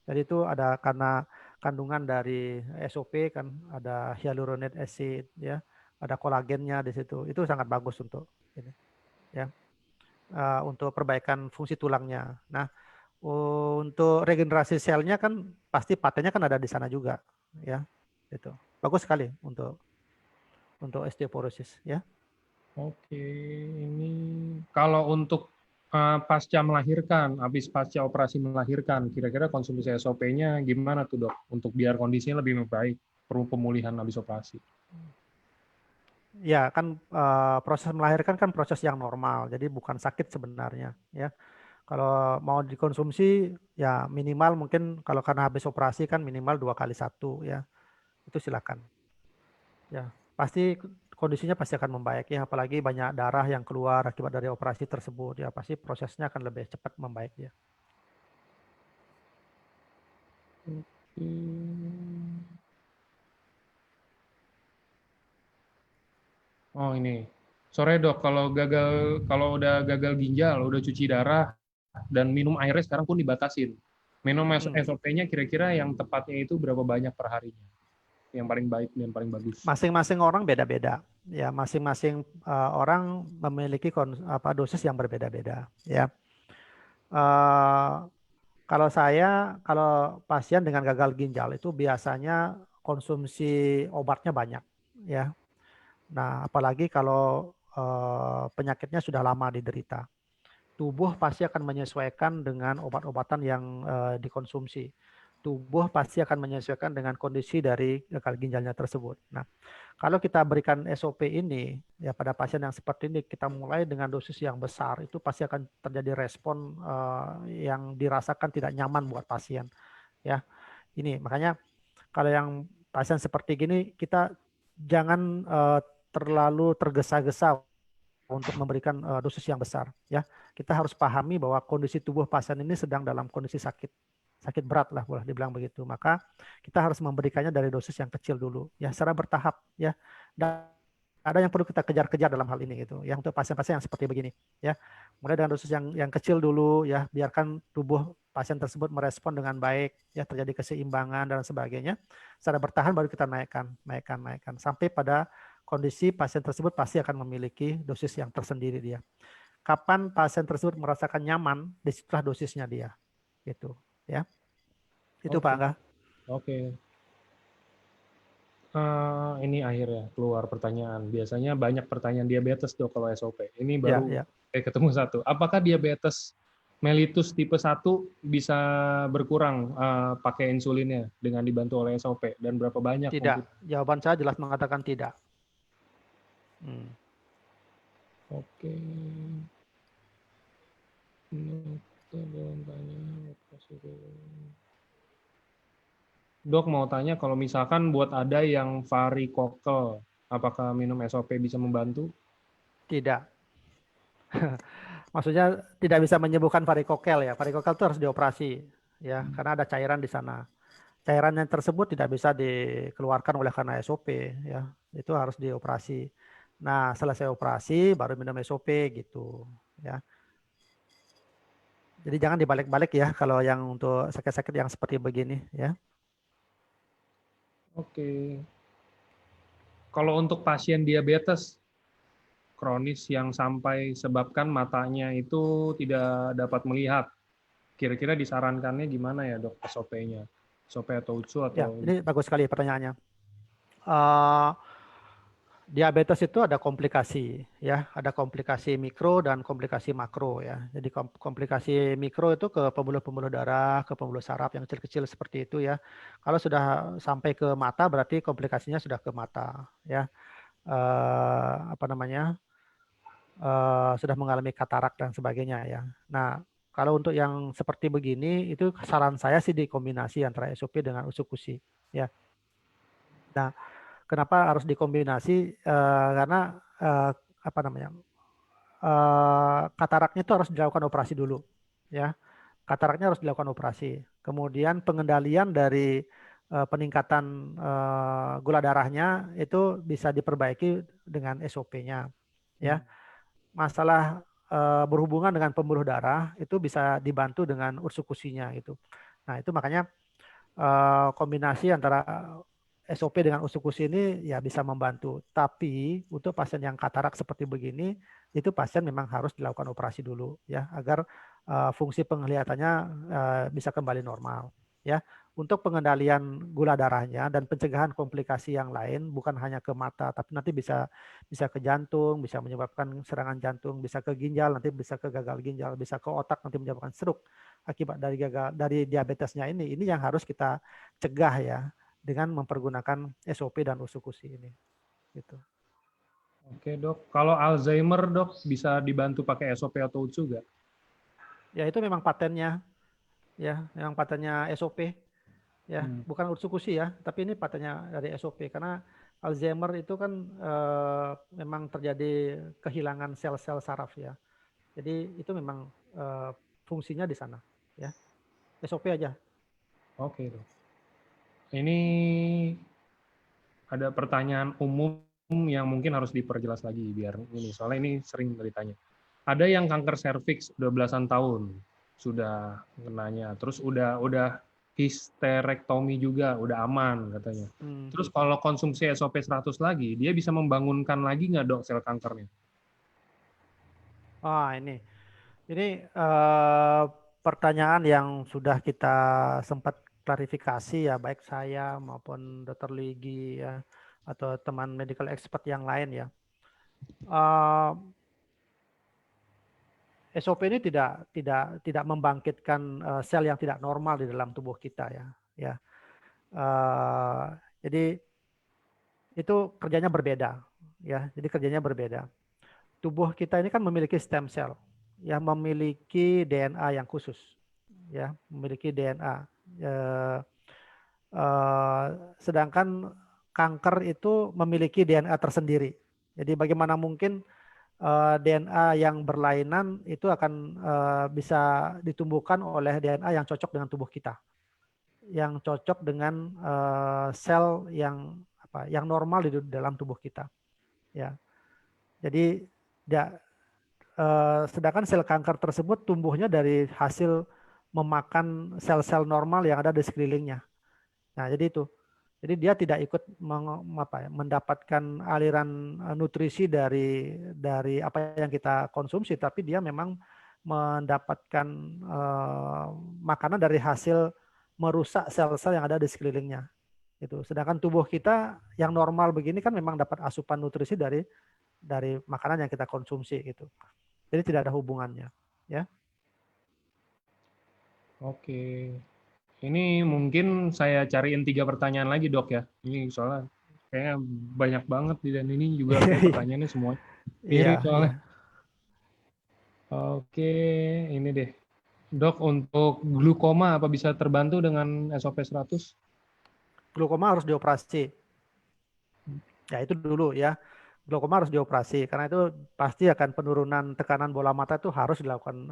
Jadi itu ada karena kandungan dari SOP kan ada hyaluronic acid ya, ada kolagennya di situ. Itu sangat bagus untuk ini ya. untuk perbaikan fungsi tulangnya. Nah, untuk regenerasi selnya kan pasti patennya kan ada di sana juga, ya. Itu bagus sekali untuk osteoporosis, ya. Oke, ini kalau untuk pasca melahirkan, habis pasca operasi melahirkan, kira-kira konsumsi SOP-nya gimana tuh dok? Untuk biar kondisinya lebih membaik, perlu pemulihan habis operasi. Ya kan proses melahirkan kan proses yang normal, jadi bukan sakit sebenarnya, ya. Kalau mau dikonsumsi ya minimal mungkin kalau karena habis operasi kan minimal 2 kali 1 ya, itu silakan. Ya pasti kondisinya pasti akan membaik ya, apalagi banyak darah yang keluar akibat dari operasi tersebut ya, pasti prosesnya akan lebih cepat membaik ya. Oh ini, sore dok, kalau udah gagal ginjal, udah cuci darah, dan minum airnya sekarang pun dibatasin. Minum SOP-nya kira-kira yang tepatnya itu berapa banyak per harinya? Yang paling baik dan paling bagus. Masing-masing orang beda-beda ya, masing-masing orang memiliki dosis yang berbeda-beda ya. Kalau pasien dengan gagal ginjal itu biasanya konsumsi obatnya banyak ya. Nah, apalagi kalau penyakitnya sudah lama diderita. Tubuh pasti akan menyesuaikan dengan obat-obatan yang dikonsumsi. Tubuh pasti akan menyesuaikan dengan kondisi dari gagal ginjalnya tersebut. Nah, kalau kita berikan SOP ini ya pada pasien yang seperti ini, kita mulai dengan dosis yang besar, itu pasti akan terjadi respon yang dirasakan tidak nyaman buat pasien. Ya, ini makanya kalau yang pasien seperti gini kita jangan terlalu tergesa-gesa untuk memberikan dosis yang besar ya. Kita harus pahami bahwa kondisi tubuh pasien ini sedang dalam kondisi sakit berat lah boleh dibilang begitu. Maka kita harus memberikannya dari dosis yang kecil dulu ya, secara bertahap ya. Dan ada yang perlu kita kejar-kejar dalam hal ini gitu. Yang untuk pasien-pasien yang seperti begini ya. Mulai dengan dosis yang kecil dulu ya, biarkan tubuh pasien tersebut merespon dengan baik ya, terjadi keseimbangan dan sebagainya. Secara bertahan baru kita naikkan sampai pada kondisi pasien tersebut pasti akan memiliki dosis yang tersendiri dia. Kapan pasien tersebut merasakan nyaman, disitulah dosisnya dia. Gitu, ya. Itu Pak Oke. Angga. Oke. Ini akhirnya keluar pertanyaan. Biasanya banyak pertanyaan diabetes dok kalau SOP. Ini Ya, baru ya. ketemu satu. Apakah diabetes mellitus tipe 1 bisa berkurang pakai insulinnya dengan dibantu oleh SOP? Dan berapa banyak Tidak. mungkin? Jawaban saya jelas mengatakan tidak. Oke. Dok mau tanya kalau misalkan buat ada yang varikokel, apakah minum SOP bisa membantu? Tidak. Maksudnya tidak bisa menyembuhkan varikokel ya. Varikokel itu harus dioperasi ya, karena ada cairan di sana. Cairan yang tersebut tidak bisa dikeluarkan oleh karena SOP ya. Itu harus dioperasi. Nah, selesai operasi baru minum SOP gitu ya. Jadi jangan dibalik-balik ya kalau yang untuk sakit-sakit yang seperti begini ya. Oke. Kalau untuk pasien diabetes kronis yang sampai sebabkan matanya itu tidak dapat melihat, kira-kira disarankannya gimana ya dok SOP-nya? SOP atau UTSU Ya, atau ini bagus sekali pertanyaannya. Uh, Diabetes itu ada komplikasi ya, ada komplikasi mikro dan komplikasi makro ya. Jadi komplikasi mikro itu ke pembuluh-pembuluh darah, ke pembuluh saraf yang kecil-kecil seperti itu ya. Kalau sudah sampai ke mata berarti komplikasinya sudah ke mata ya. Apa namanya? Sudah mengalami katarak dan sebagainya ya. Nah, kalau untuk yang seperti begini itu saran saya sih dikombinasi antara SOP dengan usukusi ya. Nah, kenapa harus dikombinasi? Karena apa namanya? Kataraknya itu harus dilakukan operasi dulu, ya. Kataraknya harus dilakukan operasi. Kemudian pengendalian dari peningkatan gula darahnya itu bisa diperbaiki dengan SOP-nya, ya. Masalah berhubungan dengan pembuluh darah itu bisa dibantu dengan ursikusinya gitu. Nah, itu makanya kombinasi antara SOP dengan usukusi ini ya bisa membantu. Tapi untuk pasien yang katarak seperti begini, itu pasien memang harus dilakukan operasi dulu ya agar fungsi penglihatannya bisa kembali normal ya. Untuk pengendalian gula darahnya dan pencegahan komplikasi yang lain bukan hanya ke mata tapi nanti bisa ke jantung, bisa menyebabkan serangan jantung, bisa ke ginjal, nanti bisa ke gagal ginjal, bisa ke otak, nanti menyebabkan stroke akibat dari diabetesnya ini. Ini yang harus kita cegah ya dengan mempergunakan SOP dan usukusi ini gitu. Oke dok, kalau Alzheimer dok bisa dibantu pakai SOP atau UTSU nggak? Ya itu memang patennya ya, memang patennya SOP ya, bukan usukusi ya, tapi ini patennya dari SOP karena Alzheimer itu kan memang terjadi kehilangan sel-sel saraf ya. Jadi itu memang fungsinya di sana ya. SOP aja. Oke dok. Ini ada pertanyaan umum yang mungkin harus diperjelas lagi biar ini, soalnya ini sering ditanya. Ada yang kanker serviks udah belasan tahun sudah kenanya, terus udah histerektomi juga, udah aman katanya. Terus kalau konsumsi SOP 100 lagi, dia bisa membangunkan lagi nggak dok sel kankernya? Ini pertanyaan yang sudah kita sempat klarifikasi ya, baik saya maupun Dr. Ligi ya, atau teman medical expert yang lain ya. SOP ini tidak membangkitkan sel yang tidak normal di dalam tubuh kita ya. Jadi itu kerjanya berbeda ya. Jadi kerjanya berbeda. Tubuh kita ini kan memiliki stem cell yang memiliki DNA yang khusus ya, memiliki DNA. Sedangkan kanker itu memiliki DNA tersendiri. Jadi bagaimana mungkin DNA yang berlainan itu akan bisa ditumbuhkan oleh DNA yang cocok dengan tubuh kita, yang cocok dengan sel yang normal di dalam tubuh kita. Ya, jadi sedangkan sel kanker tersebut tumbuhnya dari hasil memakan sel-sel normal yang ada di sekelilingnya. Nah, jadi itu. Jadi dia tidak ikut mendapatkan aliran nutrisi dari apa yang kita konsumsi, tapi dia memang mendapatkan makanan dari hasil merusak sel-sel yang ada di sekelilingnya. Itu. Sedangkan tubuh kita yang normal begini kan memang dapat asupan nutrisi dari makanan yang kita konsumsi gitu. Jadi tidak ada hubungannya, ya. Oke. Ini mungkin saya cariin 3 pertanyaan lagi dok ya. Ini soalnya kayaknya banyak banget dan ini juga kayak pertanyaannya semua Iya, mirip iya. soalnya. Oke, ini deh. Dok, untuk glukoma apa bisa terbantu dengan SOP 100? Glukoma harus dioperasi. Ya itu dulu ya. Glaukoma harus dioperasi karena itu pasti akan penurunan tekanan bola mata itu harus dilakukan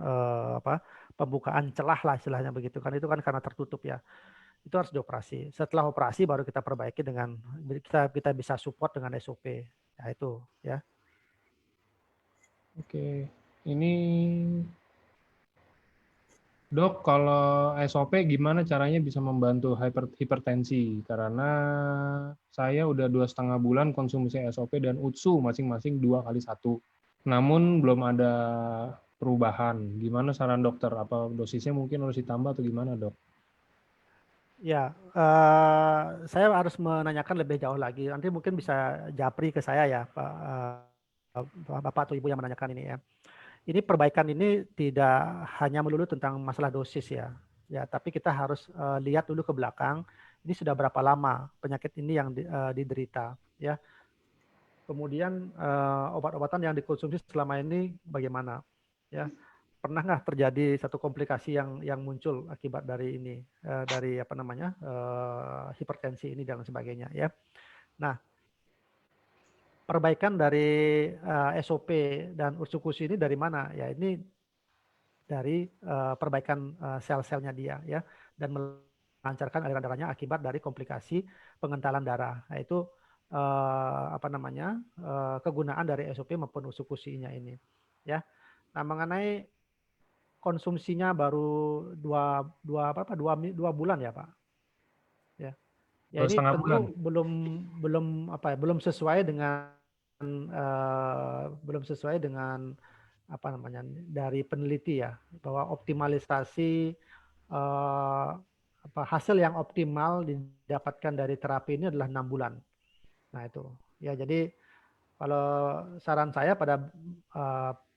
pembukaan celah lah istilahnya begitu kan, itu kan karena tertutup ya. Itu harus dioperasi. Setelah operasi baru kita perbaiki dengan kita bisa support dengan SOP. Ya itu ya. Oke. Ini dok, kalau SOP gimana caranya bisa membantu hipertensi? Karena saya udah 2,5 bulan konsumsi SOP dan UTSU masing-masing 2 kali 1. Namun belum ada perubahan. Gimana saran dokter? Apa dosisnya mungkin harus ditambah atau gimana dok? Ya, saya harus menanyakan lebih jauh lagi. Nanti mungkin bisa japri ke saya ya, Pak, Bapak atau Ibu yang menanyakan ini ya. Ini perbaikan ini tidak hanya melulu tentang masalah dosis ya. Ya, tapi kita harus lihat dulu ke belakang. Ini sudah berapa lama penyakit ini yang diderita ya. Kemudian obat-obatan yang dikonsumsi selama ini bagaimana ya. Pernah nggak terjadi satu komplikasi yang muncul akibat dari ini dari hipertensi ini dan sebagainya ya. Nah, perbaikan dari SOP dan usukusi ini dari mana ya, ini dari perbaikan sel-selnya dia ya, dan melancarkan aliran darahnya akibat dari komplikasi pengentalan darah. Nah, itu kegunaan dari SOP maupun usukusinya ini ya. Nah, mengenai konsumsinya baru dua bulan ya Pak ya. Ya Dua ini setengah bulan. tentu belum sesuai dengan belum sesuai dengan apa namanya dari peneliti ya, bahwa optimalisasi hasil yang optimal didapatkan dari terapi ini adalah 6 bulan. Nah itu ya, jadi kalau saran saya pada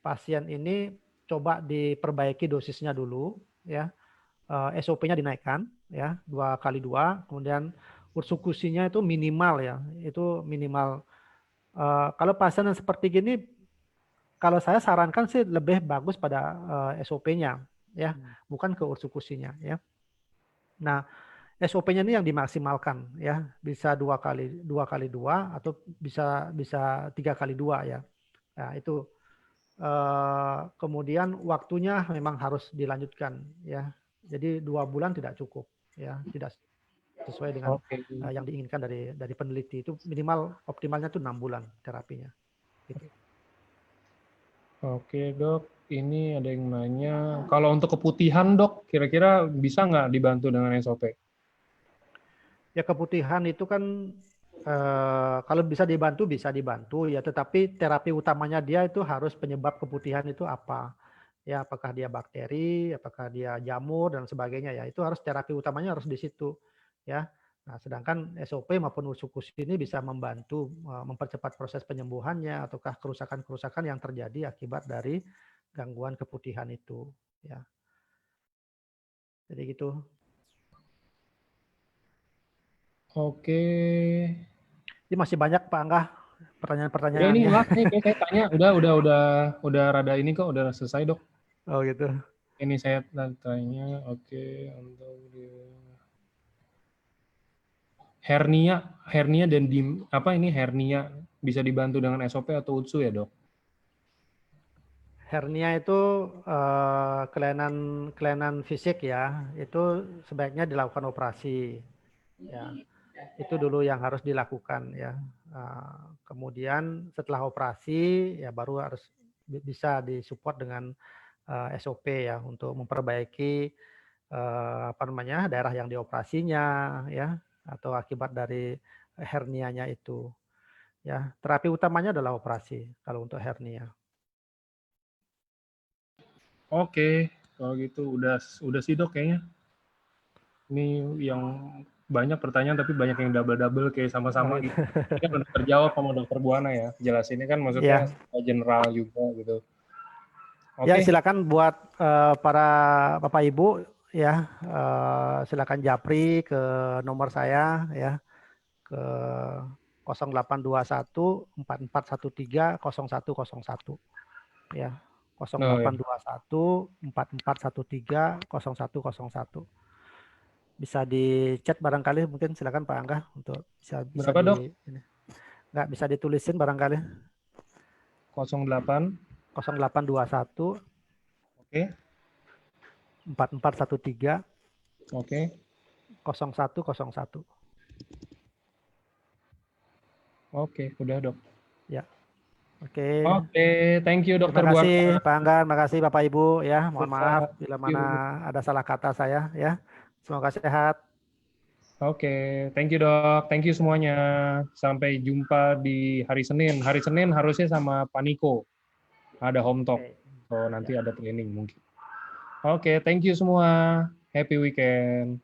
pasien ini coba diperbaiki dosisnya dulu ya, SOP-nya dinaikkan ya 2x2, kemudian ursukusinya itu minimal ya, itu minimal. Kalau pasien yang seperti gini, kalau saya sarankan sih lebih bagus pada SOP-nya ya, bukan ke ursukusinya ya. Nah, SOP-nya ini yang dimaksimalkan ya, bisa 2x2 atau bisa 3x2 ya. Nah, itu kemudian waktunya memang harus dilanjutkan ya. Jadi 2 bulan tidak cukup ya, tidak sesuai dengan yang diinginkan dari peneliti. Itu minimal optimalnya itu 6 bulan terapinya. Gitu. Oke dok, ini ada yang nanya, kalau untuk keputihan dok, kira-kira bisa nggak dibantu dengan SOP? Ya keputihan itu kan kalau bisa dibantu ya, tetapi terapi utamanya dia itu harus penyebab keputihan itu apa. Ya, apakah dia bakteri, apakah dia jamur dan sebagainya ya. Itu harus terapi utamanya harus di situ ya. Nah, sedangkan SOP maupun ursukusi ini bisa membantu mempercepat proses penyembuhannya ataukah kerusakan-kerusakan yang terjadi akibat dari gangguan keputihan itu ya. Jadi gitu. Oke. Ini masih banyak Pak Angga Ya pertanyaan-pertanyaan ini ya. enggak, nih saya tanya, udah rada ini kok, udah selesai dok. Oh gitu. Ini saya tanya, oke, untuk hernia dan hernia bisa dibantu dengan SOP atau UTSU ya dok? Hernia itu kelainan fisik ya, itu sebaiknya dilakukan operasi. Ya, itu dulu yang harus dilakukan ya. Kemudian setelah operasi ya baru harus bisa disupport dengan SOP ya untuk memperbaiki daerah yang dioperasinya ya, atau akibat dari hernianya itu. Ya, terapi utamanya adalah operasi kalau untuk hernia. Oke, kalau gitu udah sih dok kayaknya. Ini yang banyak pertanyaan tapi banyak yang double-double kayak sama-sama gitu. Ini kan udah terjawab sama dokter Buana ya. Jelasinnya kan maksudnya Ya. general juga gitu. Ya, Oke. silakan buat para Bapak Ibu ya, silakan japri ke nomor saya ya, ke 0821 4413 0101 ya. Oh, ya. 0821 4413 0101. Bisa di chat barangkali, mungkin silakan Pak Angga untuk bisa Berapa dok? ini. Nggak bisa ditulisin barangkali. 08. 0821 Oke. 4413 Oke. 0101. Oke, udah dok. Ya. Oke. Oke, thank you Terima dokter kasih Buana. Pak Angga, terima kasih Bapak Ibu ya. Mohon maaf Sehat. bila mana ada salah kata saya ya. Semoga sehat. Oke, thank you dok. Thank you semuanya. Sampai jumpa di hari Senin. Hari Senin harusnya sama Pak Niko. Ada home talk. So nanti ada training mungkin. Oke, thank you semua. Happy weekend.